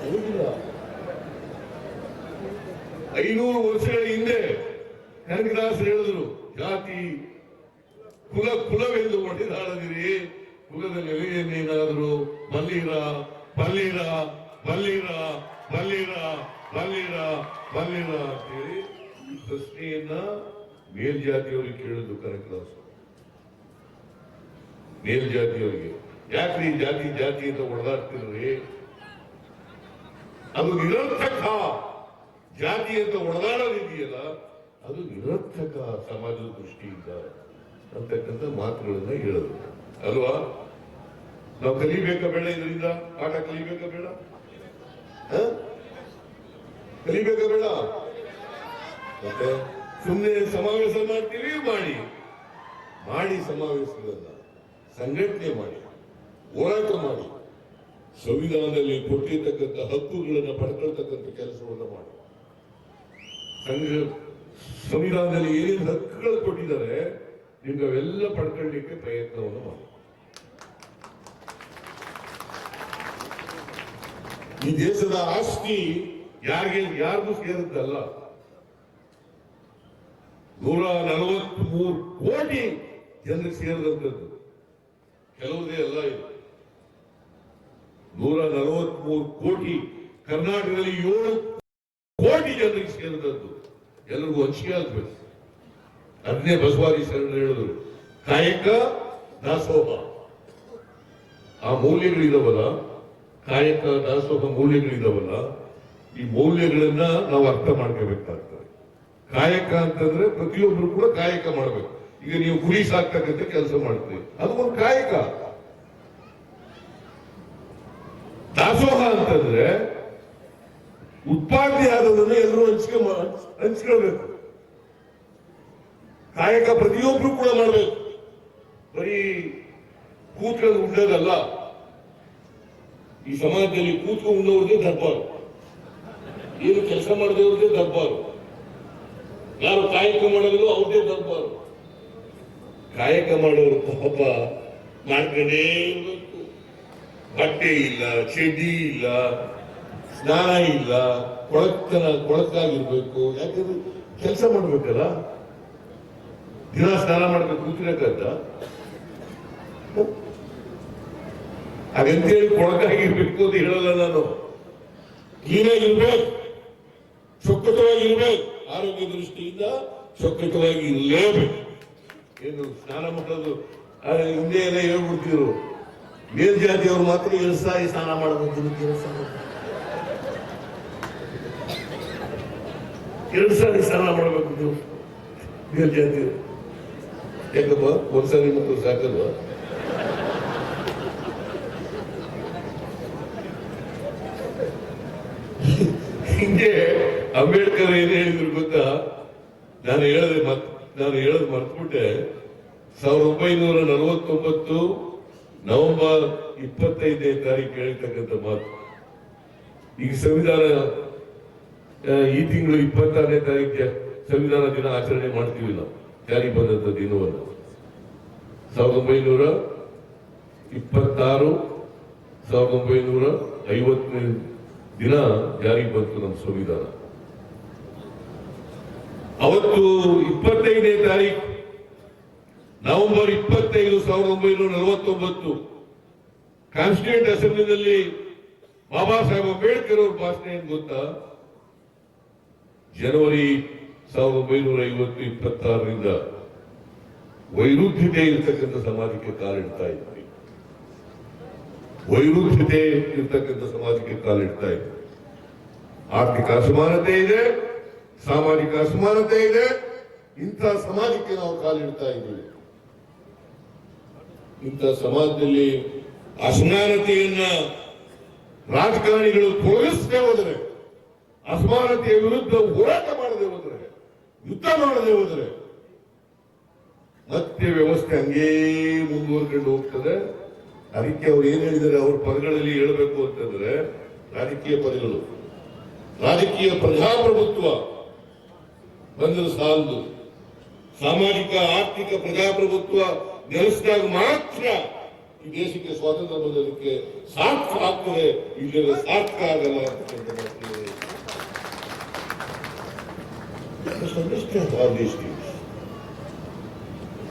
ಹೋಗಿಲ್ಲ. 500 ವರ್ಷಗಳ ಹಿಂದೆ ಕನಕದಾಸರು ಹೇಳಿದ್ರು, ಜಾತಿ ಕುಲವೆಂದು ಒಡೆದಾಡದಿರಿ, ಕುಲದ ನೆಲೆಯನ್ನೇನಾದರೂ ಬಲ್ಲಿರ ಅಂತೇಳಿ ಈ ಪ್ರಶ್ನೆಯನ್ನ ಮೇಲ್ಜಾತಿಯವರಿಗೆ ಕೇಳಿದ್ರು ಕನಕದಾಸರು. ಮೇಲ್ಜಾತಿಯವರಿಗೆ ಯಾಕ್ರಿ ಜಾತಿ ಅಂತ ಹೊಡೆದಾಡ್ತಿರ್ರಿ? ಅದು ನಿರರ್ಥಕ. ಜಾತಿ ಅಂತ ಹೊಡೆದಾಡೋದಿದೆಯಲ್ಲ, ಅದು ನಿರರ್ಥಕ ಸಮಾಜದ ದೃಷ್ಟಿಯಿಂದ ಅಂತಕ್ಕಂಥ ಮಾತುಗಳನ್ನ ಹೇಳೋದು ಅಲ್ವಾ? ನಾವು ಕಲಿಬೇಕಾ ಬೇಡ? ಇದರಿಂದ ಪಾಠ ಕಲಿಬೇಕಾ ಬೇಡ? ಕಲಿಬೇಕಾ ಬೇಡ? ಮತ್ತೆ ಸುಮ್ಮನೆ ಸಮಾವೇಶ ಮಾಡ್ತೀವಿ, ಮಾಡಿ ಸಮಾವೇಶಗಳನ್ನ ಸಂಘಟನೆ ಮಾಡಿ, ಹೋರಾಟ ಮಾಡಿ, ಸಂವಿಧಾನದಲ್ಲಿ ಕೊಟ್ಟಿರ್ತಕ್ಕಂಥ ಹಕ್ಕುಗಳನ್ನು ಪಡ್ಕೊಳ್ತಕ್ಕಂಥ ಕೆಲಸವನ್ನು ಮಾಡಿ. ಸಂವಿಧಾನದಲ್ಲಿ ಏನೇನು ಹಕ್ಕುಗಳು ಕೊಟ್ಟಿದ್ದಾರೆ ನಿಮ್ಗೆ ಅವೆಲ್ಲ ಪಡ್ಕೊಳ್ಳಿಕ್ಕೆ ಪ್ರಯತ್ನವನ್ನು ಮಾಡಿ. ಈ ದೇಶದ ಆಸ್ತಿ ಯಾರಿಗೂ ಸೇರಿದ್ದಲ್ಲ. 143 ಕೋಟಿ ಜನರಿಗೆ ಸೇರಿದಂಥದ್ದು, ಕೆಲವುದೇ ಅಲ್ಲ ಇದು. 143 ಕೋಟಿ, ಕರ್ನಾಟಕದಲ್ಲಿ 7 ಕೋಟಿ ಜನರಿಗೆ ಸೇರಿದದ್ದು. ಎಲ್ಲರಿಗೂ ಹಂಚಿಕೆ ಆಗ್ಬೇಕು. ಅದನ್ನೇ ಬಸವಾದಿ ಶರಣರು ಹೇಳಿದ್ರು, ಕಾಯಕ ದಾಸೋಹ. ಆ ಮೌಲ್ಯಗಳಿದಾವಲ್ಲ, ಕಾಯಕ ದಾಸೋಹ ಮೌಲ್ಯಗಳಿದಾವಲ್ಲ, ಈ ಮೌಲ್ಯಗಳನ್ನ ನಾವು ಅರ್ಥ ಮಾಡ್ಕೋಬೇಕಾಗ್ತದೆ. ಕಾಯಕ ಅಂತಂದ್ರೆ ಪ್ರತಿಯೊಬ್ಬರು ಕೂಡ ಕಾಯಕ ಮಾಡಬೇಕು. ಈಗ ನೀವು ಕುರಿ ಸಾಕ್ತಕ್ಕಂಥ ಕೆಲಸ ಮಾಡ್ತೀವಿ, ಅದು ಒಂದು ಕಾಯಕ. ದಾಸೋಹ ಅಂತಂದ್ರೆ ಉತ್ಪಾದನೆ ಆದದನ್ನು ಎಲ್ಲರೂ ಹಂಚ್ಕೊಳ್ಬೇಕು. ಕಾಯಕ ಪ್ರತಿಯೊಬ್ರು ಕೂಡ ಮಾಡಬೇಕು. ಬರೀ ಕೂತ್ಕೊಂಡು ಉಂಡೋದಲ್ಲ. ಈ ಸಮಾಜದಲ್ಲಿ ಕೂತ್ಕೊಂಡು ಉಣ್ಣೋರ್ದೇ ದರ್ಬಾರು, ಏನು ಕೆಲಸ ಮಾಡದವ್ರದೇ ದರ್ಬಾರು, ಯಾರು ಕಾಯಕ ಮಾಡೋದಿಲ್ಲ ಅವ್ರದೇ ದರ್ಬಾರು. ಕಾಯಕ ಮಾಡೋರು ಪಾಪ ಮಾಡ್ಕೊಂಡೇ ಇರಬೇಕು. ಬಟ್ಟೆ ಇಲ್ಲ, ಚಡ್ಡಿ ಇಲ್ಲ, ಸ್ನಾನ ಇಲ್ಲ, ಕೊಳಕಾಗಿರ್ಬೇಕು. ಯಾಕಂದ್ರೆ ಕೆಲಸ ಮಾಡ್ಬೇಕಲ್ಲ, ದಿನ ಸ್ನಾನ ಮಾಡ್ಬೇಕು ಕೂತಿರಕ್ಕಂತ. ಹಾಗಂತೇಳಿ ಕೊಳಕಾಗಿರ್ಬೇಕು ಅಂತ ಹೇಳಲ್ಲ ನಾನು. ಕ್ಲೀನಾಗಿರ್ಬೇಕು, ಚೊಕ್ಕಟವಾಗಿರ್ಬೇಕು, ಆರೋಗ್ಯ ದೃಷ್ಟಿಯಿಂದ ಚೊಕ್ಕಟವಾಗಿ ಇರಲೇಬೇಕು. ಏನು ಸ್ನಾನ ಮಾಡೋದು ಹಿಂದೆ ಎಲ್ಲ ಹೇಳ್ಬಿಡ್ತಿದ್ರು, ಮೇಲ್ಜಾತಿಯವರು ಮಾತ್ರ 2 ಸಾರಿ ಸ್ನಾನ ಮಾಡಬೇಕು, 2 ಸಾರಿ ಸ್ನಾನ ಮಾಡಬೇಕು ಮೇಲ್ಜಾತಿಯವರು. ಯಾಕಪ್ಪ 1 ಸಾರಿ ಮಕ್ಕಳು ಸಾಕಲ್ವಾ? ಹಿಂಗೆ ಅಂಬೇಡ್ಕರ್ ಏನ್ ಹೇಳಿದ್ರು ಗೊತ್ತಾ? ನಾನು ಹೇಳೋದು ಮರ್ತ್ಬಿಟ್ಟೆ. 1949 ನವೆಂಬರ್ 25ನೇ ತಾರೀಕು ಹೇಳ್ತಕ್ಕಂಥ ಮಾತು. ಈಗ ಸಂವಿಧಾನ ಈ ತಿಂಗಳು 26ನೇ ತಾರೀಕು ಸಂವಿಧಾನ ದಿನ ಆಚರಣೆ ಮಾಡ್ತೀವಿ ನಾವು, ಜಾರಿ ಬಂದಂತ ದಿನವನ್ನು. 1926 1950ನೇ ದಿನ ಜಾರಿಗೆ ಬಂತು ನಮ್ಮ ಸಂವಿಧಾನ. ಅವತ್ತು 25ನೇ ತಾರೀಕು ನವೆಂಬರ್ 25, 1949 ಕಾನ್ಸ್ಟಿಟ್ಯೂಂಟ್ ಅಸೆಂಬ್ಲಿನಲ್ಲಿ ಬಾಬಾ ಸಾಹೇಬ್ ಅಂಬೇಡ್ಕರ್ ಅವ್ರ ಭಾಷಣ ಏನ್ ಗೊತ್ತಾ? ಜನವರಿ 1950 26ರಿಂದ ವೈರುಧ್ಯತೆ ಇರ್ತಕ್ಕಂಥ ಸಮಾಜಕ್ಕೆ ಕಾಲಿಡ್ತಾ ಇದ್ವಿ. ವೈರುಧ್ಯತೆ ಇರ್ತಕ್ಕಂಥ ಸಮಾಜಕ್ಕೆ ಕಾಲಿಡ್ತಾ ಇದ್ವಿ. ಆರ್ಥಿಕ ಅಸಮಾನತೆ ಇದೆ, ಸಾಮಾಜಿಕ ಅಸಮಾನತೆ ಇದೆ. ಇಂಥ ಸಮಾಜಕ್ಕೆ ನಾವು ಕಾಲಿಡ್ತಾ ಇದ್ದೀವಿ. ಇಂಥ ಸಮಾಜದಲ್ಲಿ ಅಸಮಾನತೆಯನ್ನ ರಾಜಕಾರಣಿಗಳು ತೊಲಗಿಸದೆ ಹೋದರೆ, ಅಸಮಾನತೆಯ ವಿರುದ್ಧ ಹೋರಾಟ ಮಾಡದೆ ಹೋದರೆ, ಯುದ್ಧ ಮಾಡದೆ ಹೋದರೆ ಮತ್ತೆ ವ್ಯವಸ್ಥೆ ಹಂಗೇ ಮುಂದುವರ್ಕೊಂಡು ಹೋಗ್ತದೆ. ಅದಕ್ಕೆ ಅವ್ರು ಏನ್ ಹೇಳಿದ್ದಾರೆ, ಅವ್ರ ಪದಗಳಲ್ಲಿ ಹೇಳಬೇಕು ಅಂತಂದ್ರೆ, ರಾಜಕೀಯ ಪದಗಳು, ರಾಜಕೀಯ ಪ್ರಜಾಪ್ರಭುತ್ವ ಬಂದರೆ ಸಾಲದು. ಸಾಮಾಜಿಕ ಆರ್ಥಿಕ ಪ್ರಜಾಪ್ರಭುತ್ವ ನೆಲೆಸಿದಾಗ ಮಾತ್ರ ಈ ದೇಶಕ್ಕೆ ಸ್ವಾತಂತ್ರ್ಯ ಬಂದೋದಕ್ಕೆ ಸಾರ್ಥಕ ಆಗ್ತದೆ, ಇಲ್ಲ ಸಾರ್ಥಕ ಆಗಲ್ಲ ಅಂತಕ್ಕಂಥ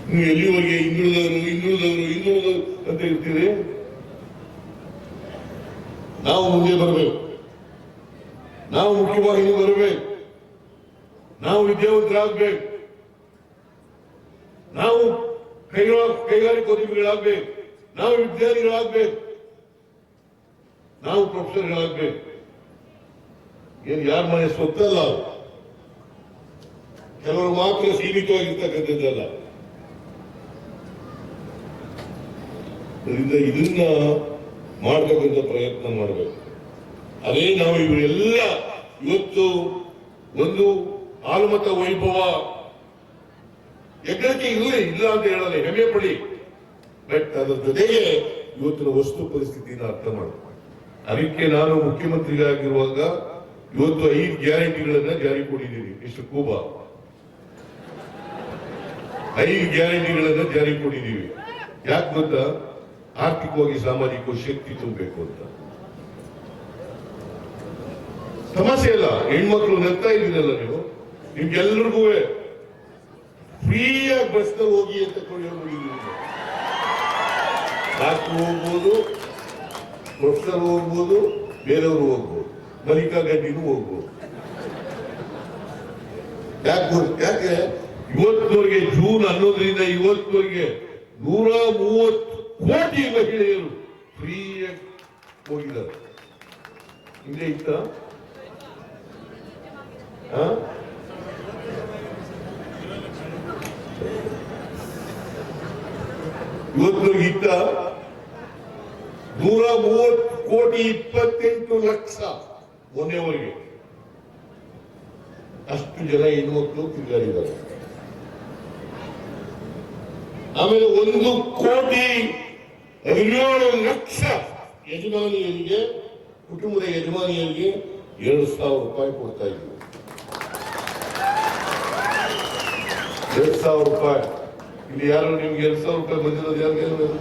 ನೀವು ಎಲ್ಲಿವರೆಗೆ ಹಿಂದುಳಿದವರು ಅಂತ ಇರ್ತೀರಿ? ನಾವು ಮುಂದೆ ಬರಬೇಕು, ನಾವು ಮುಖ್ಯವಾಹಿನಿ ಬರಬೇಕು, ನಾವು ವಿದ್ಯಾವಂತರಾಗಬೇಕು, ನಾವು ಕೈಗಾರಿಕೋದ್ಯಮಿಗಳಾಗಬೇಕು, ನಾವು ವಿಜ್ಞಾನಿಗಳಾಗಬೇಕು, ನಾವು ಪ್ರೊಫೆಸರ್ಗಳಾಗಬೇಕು. ಏನು ಯಾರ ಮನೆ ಸ್ವತ್ತಲ್ಲ, ಕೆಲವರು ಮಾತ್ರ ಸೀಮಿತವಾಗಿರ್ತಕ್ಕಂಥದ್ದಲ್ಲ. ಅದರಿಂದ ಇದನ್ನ ಮಾಡತಕ್ಕಂಥ ಪ್ರಯತ್ನ ಮಾಡಬೇಕು. ಅದೇ ನಾವು ಇವರೆಲ್ಲ ಇವತ್ತು ಒಂದು ಆಲಮತ ವೈಭವ ಯಜ್ಞಕ್ಕೆ ಇಲ್ಲ ಅಂತ ಹೇಳಲ್ಲ, ಹೆಮ್ಮೆ ಪಡಿ. ಬಟ್ ಅದರ ಜೊತೆಗೆ ಇವತ್ತಿನ ವಸ್ತು ಪರಿಸ್ಥಿತಿಯನ್ನು ಅರ್ಥ ಮಾಡಬೇಕು. ಅದಕ್ಕೆ ನಾನು ಮುಖ್ಯಮಂತ್ರಿಗಳಾಗಿರುವಾಗ ಇವತ್ತು 5 ಗ್ಯಾರಂಟಿಗಳನ್ನ ಜಾರಿ ಕೊಟ್ಟಿದ್ದೀನಿ. ಎಷ್ಟು ಕೂಬ 5 ಗ್ಯಾರಂಟಿಗಳನ್ನ ಜಾರಿ ಕೊಟ್ಟಿದ್ದೀವಿ. ಯಾಕೆ ಗೊತ್ತಾ? ಆರ್ಥಿಕವಾಗಿ ಸಾಮಾಜಿಕವಾಗಿ ಶಕ್ತಿ ತುಂಬಬೇಕು ಅಂತ. ಸಮಸ್ಯೆ ಇಲ್ಲ, ಹೆಣ್ಮಕ್ಳು ನಗ್ತಾ ಇದ್ದೀರಲ್ಲ ನೀವು, ನಿಮ್ಗೆಲ್ರಿಗೂ ಫ್ರೀಯಾಗಿ ಬಸ್ನಲ್ಲಿ ಹೋಗಿ ಅಂತ ಹೇಳ್ಬಿಟ್ಟಿದ್ದೀವಿ. ಡಾಕ್ಟರ್ ಹೋಗ್ಬೋದು, ಪ್ರೊಫೆಸರ್ ಹೋಗ್ಬೋದು, ಬೇರೆಯವರು ಹೋಗ್ಬೋದು, ಮಲ್ಲಿಕಾ ಗಾಂಧಿನೂ ಹೋಗ್ಬೋದು. ಯಾಕೆ ಇವತ್ತಿನವರೆಗೆ ಜೂನ್ 11ರಿಂದ ಇವತ್ತಿನವರೆಗೆ 130 ಕೋಟಿ ಮಹಿಳೆಯರು ಫ್ರೀಯಾಗಿ ಹೋಗಿದ್ದಾರೆ. ಹಿಂದೆ ಇತ್ತ ಇವತ್ತಿನವರೆಗೆ ಇತ್ತ 130 ಕೋಟಿ 28 ಲಕ್ಷ ಮೊನ್ನೆವರೆಗೆ ಅಷ್ಟು ಜನ ಹೆಣ್ಮಕ್ಳು ತಿರುಗಾಡಿದ್ದಾರೆ. ಆಮೇಲೆ 1 ಕೋಟಿ 17 ಲಕ್ಷ ಯಜಮಾನಿಯರಿಗೆ, ಕುಟುಂಬದ ಯಜಮಾನಿಯರಿಗೆ 2,000 ರೂಪಾಯಿ ಕೊಡ್ತಾ ಇದ್ದೀವಿ. 2,000 ರೂಪಾಯಿ. ಇಲ್ಲಿ ಯಾರು ನಿಮ್ಗೆ 2,000 ರೂಪಾಯಿ ಬಂದಿರೋದು? ಯಾರಿಗೆ ಬಂದಿಲ್ಲ?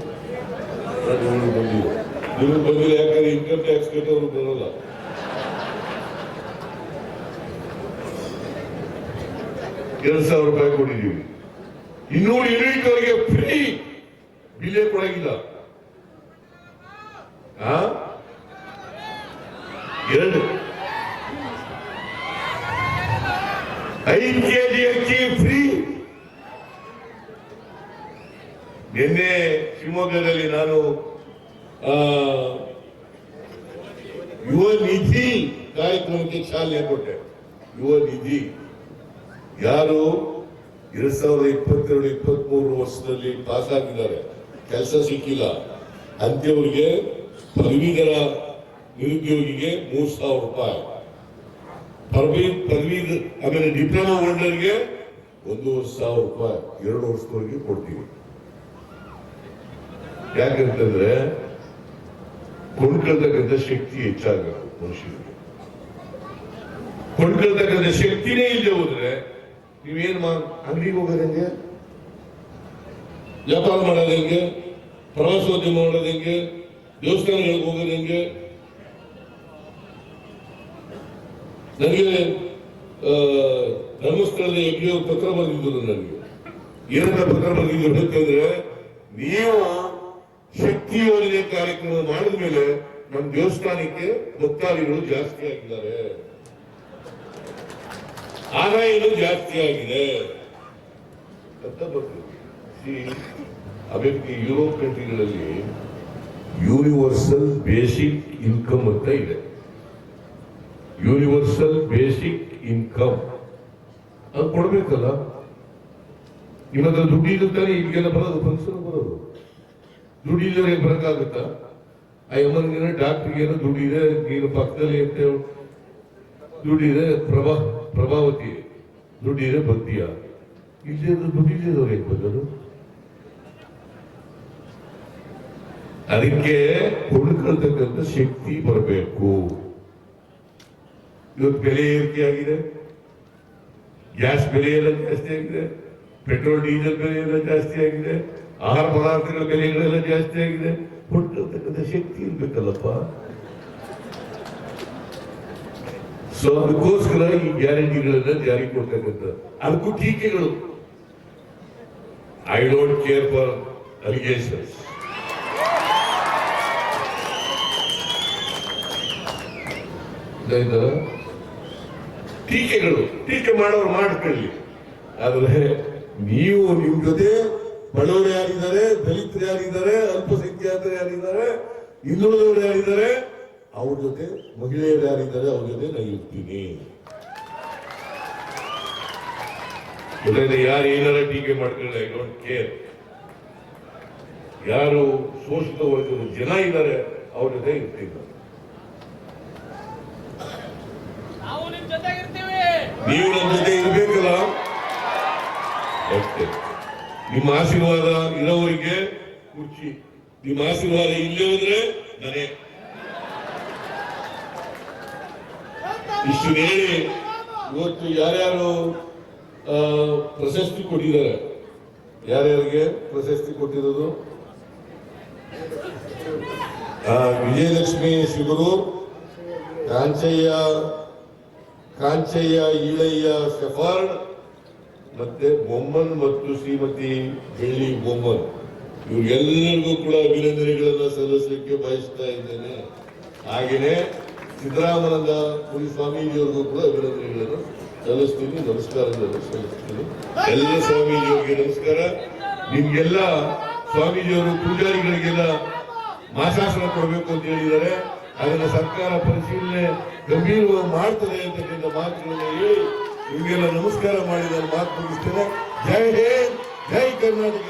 ನಿಮಗೆ ಬಂದಿಲ್ಲ, ಯಾಕಂದ್ರೆ ಇನ್ಕಮ್ ಟ್ಯಾಕ್ಸ್ ಕಟ್ಟೋರು ಬರೋಲ್ಲ. 2,000 ರೂಪಾಯಿ ಕೊಟ್ಟಿದ್ದೀವಿ. 200 ಯೂನಿಟ್ ಅವರಿಗೆ ಫ್ರೀ, ಬಿಲ್ಲೇ ಕೊಡಂಗಿಲ್ಲ. 5 ಕೆಜಿ ಅಕ್ಕಿ ಫ್ರೀ. ನಿನ್ನೆ ಶಿವಮೊಗ್ಗದಲ್ಲಿ ನಾನು ಯುವ ನಿಧಿ ಕಾರ್ಯಕ್ರಮಕ್ಕೆ ಚಾಲನೆ ಕೊಟ್ಟೆ. ಯುವ ನಿಧಿ ಯಾರು 2022-23 ವರ್ಷದಲ್ಲಿ ಪಾಸ್ ಆಗಿದ್ದಾರೆ, ಕೆಲಸ ಸಿಕ್ಕಿಲ್ಲ ಅಂತವರಿಗೆ, ಪದವೀಧರ ನಿರುದ್ಯೋಗಿಗೆ 3,000 ರೂಪಾಯಿ, ಪದವೀಧರ ಆಮೇಲೆ ಡಿಪ್ಲೊಮಾ ಹೋಲ್ಡರ್ಗೆ 1,500 ರೂಪಾಯಿ 2 ವರ್ಷದವರೆಗೆ ಕೊಡ್ತೀವಿ. ಯಾಕಂತಂದ್ರೆ ಕೊಂಡ್ಕೊಳ್ತಕ್ಕಂಥ ಶಕ್ತಿ ಹೆಚ್ಚಾಗಬೇಕು ಮನುಷ್ಯನಿಗೆ. ಕೊಂಡ್ಕೊಳ್ತಕ್ಕಂಥ ಶಕ್ತಿನೇ ಇಲ್ಲದೆ ಹೋದ್ರೆ ನೀವೇನ್ ಅಂಗಡಿಗೆ ಹೋಗೋದಂಗೆ, ವ್ಯಾಪಾರ ಮಾಡೋದಂಗೆ, ಪ್ರವಾಸೋದ್ಯಮ ಮಾಡೋದಂಗೆ, ದೇವಸ್ಥಾನಗಳಿಗೆ ಹೋಗೋದಂಗೆ. ನನಗೆ ಧರ್ಮಸ್ಥಳದ ಯಜ್ಞ ಪತ್ರ ಬರೆದಿದ್ದರು. ನನಗೆ ಏನಂತ ಪತ್ರ ಬರೆದಿದ್ದರು ಅಂತಂದ್ರೆ, ನೀವು ಶಕ್ತಿ ಯೋಜನೆ ಕಾರ್ಯಕ್ರಮ ಮಾಡಿದ ಮೇಲೆ ನಮ್ಮ ದೇವಸ್ಥಾನಕ್ಕೆ ಭಕ್ತಾದಿಗಳು ಜಾಸ್ತಿ ಆಗಿದ್ದಾರೆ, ಆದಾಯನೂ ಜಾಸ್ತಿ ಆಗಿದೆ ಅಂತ ಬರ್ತೀವಿ. ಅದಕ್ಕೆ ಯುರೋಪ್ ಕಂಟ್ರಿಗಳಲ್ಲಿ ಯೂನಿವರ್ಸಲ್ ಬೇಸಿಕ್ ಇನ್ಕಮ್ ಅಂತ ಇದೆ. ಯೂನಿವರ್ಸಲ್ ಬೇಸಿಕ್ ಇನ್ಕಮ್ ಅದು ಕೊಡ್ಬೇಕಲ್ಲ. ಇವತ್ತು ದುಡ್ಡಿದ್ದು ತಾನೇ ಈಗೆಲ್ಲ ಬರೋದು, ಫಂಕ್ಷನ್ ಬರೋದು. ದುಡ್ಡಿದ್ರೆ ಬರಕ್ಕಾಗುತ್ತಾ? ಆ ಯಮ್ಮನಿಗೆ ಡಾಕ್ಟರ್ಗೇನೋ ದುಡ್ಡಿದೆ, ನೀನು ಪಕ್ಕದಲ್ಲಿ ಅಂತ ದುಡ್ಡಿದೆ, ಪ್ರಭಾವತಿ ದುಡ್ಡಿದೆ, ಭಕ್ತಿಯ ಇಲ್ಲದ ದುಡ್ಡಿದ್ದವ್ರು ಹೇಗೆ ಬಂದರು? ಅದಕ್ಕೆ ಕೊಂಡ್ಕೊಳ್ತಕ್ಕಂಥ ಶಕ್ತಿ ಬರಬೇಕು. ಇವತ್ತು ಬೆಲೆ ಏರಿಕೆ ಆಗಿದೆ, ಗ್ಯಾಸ್ ಬೆಲೆ ಎಲ್ಲ ಜಾಸ್ತಿ ಆಗಿದೆ, ಪೆಟ್ರೋಲ್ ಡೀಸೆಲ್ ಬೆಲೆ ಎಲ್ಲ ಜಾಸ್ತಿ ಆಗಿದೆ, ಆಹಾರ ಪದಾರ್ಥಗಳ ಬೆಲೆಗಳೆಲ್ಲ ಜಾಸ್ತಿ ಆಗಿದೆ. ಕೊಂಡ್ಕೊಳ್ತಕ್ಕಂಥ ಶಕ್ತಿ ಇರ್ಬೇಕಲ್ಲಪ್ಪ. ಸೊ ಅದಕ್ಕೋಸ್ಕರ ಈ ಗ್ಯಾರಂಟಿಗಳನ್ನ ಜಾರಿ ಕೊಡ್ತಕ್ಕಂಥ, ಅದಕ್ಕೂ ಟೀಕೆಗಳು. I don't care for allegations. ಟೀಕೆಗಳು, ಟೀಕೆ ಮಾಡೋರು ಮಾಡ್ಕೊಳ್ಳಿ. ಆದ್ರೆ ನೀವು ನಿಮ್ ಜೊತೆ ಬಡವರು ಯಾರಿದ್ದಾರೆ, ದಲಿತರು ಯಾರಿದ್ದಾರೆ, ಅಲ್ಪಸಂಖ್ಯಾತರು ಯಾರಿದ್ದಾರೆ, ಹಿಂದುಳಿದವರು ಯಾರಿದ್ದಾರೆ, ಅವ್ರ ಜೊತೆ ಮಹಿಳೆಯರು ಯಾರಿದ್ದಾರೆ ಅವ್ರ ಜೊತೆ ನಾನು ಇರ್ತೀನಿ. ಯಾರು ಏನಾರ ಟೀಕೆ ಮಾಡ್ಕೊಳ್ಳಿ, ಐ ಡೋಂಟ್ ಕೇರ್. ಯಾರು ಶೋಷಿತ ವರ್ಗದ ಜನ ಇದ್ದಾರೆ ಅವ್ರ ಜೊತೆ ಇರ್ತೀನಿ. ನೀವು ನಮ್ಮ ಜೊತೆ ಇರ್ಬೇಕಲ್ಲ. ಅಷ್ಟೇ. ನಿಮ್ಮ ಆಶೀರ್ವಾದ ಇರೋವರಿಗೆ ಕುರ್ಚಿ, ನಿಮ್ಮ ಆಶೀರ್ವಾದ ಇಲ್ಲೇ ಹೋದ್ರೆ ನಾನೇ. ಇಷ್ಟು ಹೇಳಿ ಇವತ್ತು ಯಾರ್ಯಾರು ಪ್ರಶಸ್ತಿ ಕೊಟ್ಟಿದ್ದಾರೆ, ಯಾರ್ಯಾರಿಗೆ ಪ್ರಶಸ್ತಿ ಕೊಟ್ಟಿರೋದು? ವಿಜಯಲಕ್ಷ್ಮಿ ಶಿವರೂರ್, ಕಾಂಚಯ್ಯ ಈಳಯ್ಯ ಸಫಾರ್ಡ್, ಮತ್ತೆ ಬೊಮ್ಮನ್ ಮತ್ತು ಶ್ರೀಮತಿ ಬೆಳ್ಳಿ ಬೊಮ್ಮನ್, ಇವ್ರಿಗೆಲ್ಲರಿಗೂ ಕೂಡ ಅಭಿನಂದನೆಗಳನ್ನ ಸಲ್ಲಿಸಲಿಕ್ಕೆ ಬಯಸ್ತಾ ಇದ್ದೇನೆ. ಹಾಗೆಯೇ ಸಿದ್ದರಾಮಾನಂದ ಪುರಿ ಸ್ವಾಮೀಜಿಯವ್ರಿಗೂ ಕೂಡ ಅಭಿನಂದನೆಗಳನ್ನು ಸಲ್ಲಿಸ್ತೀನಿ, ನಮಸ್ಕಾರಗಳನ್ನು ಸಲ್ಲಿಸ್ತೀನಿ. ಎಲ್ಲ ಸ್ವಾಮೀಜಿಯವರಿಗೆ ನಮಸ್ಕಾರ. ನಿಮ್ಗೆಲ್ಲ ಸ್ವಾಮೀಜಿಯವರು ಪೂಜಾರಿಗಳಿಗೆಲ್ಲ ಮಾಸಾಸನ ಕೊಡಬೇಕು ಅಂತ ಹೇಳಿದ್ದಾರೆ. ಅದನ್ನ ಸರ್ಕಾರ ಪರಿಶೀಲನೆ ಗಂಭೀರವಾಗಿ ಮಾಡ್ತದೆ ಅಂತಕ್ಕಂಥ ಮಾತುಗಳನ್ನು ಹೇಳಿ ನಿಮಗೆಲ್ಲ ನಮಸ್ಕಾರ ಮಾಡಿ ನಾನು ಮಾತು ಮುಗಿಸ್ತೇನೆ. ಜೈ ಹಿಂದ್, ಜೈ ಕರ್ನಾಟಕ.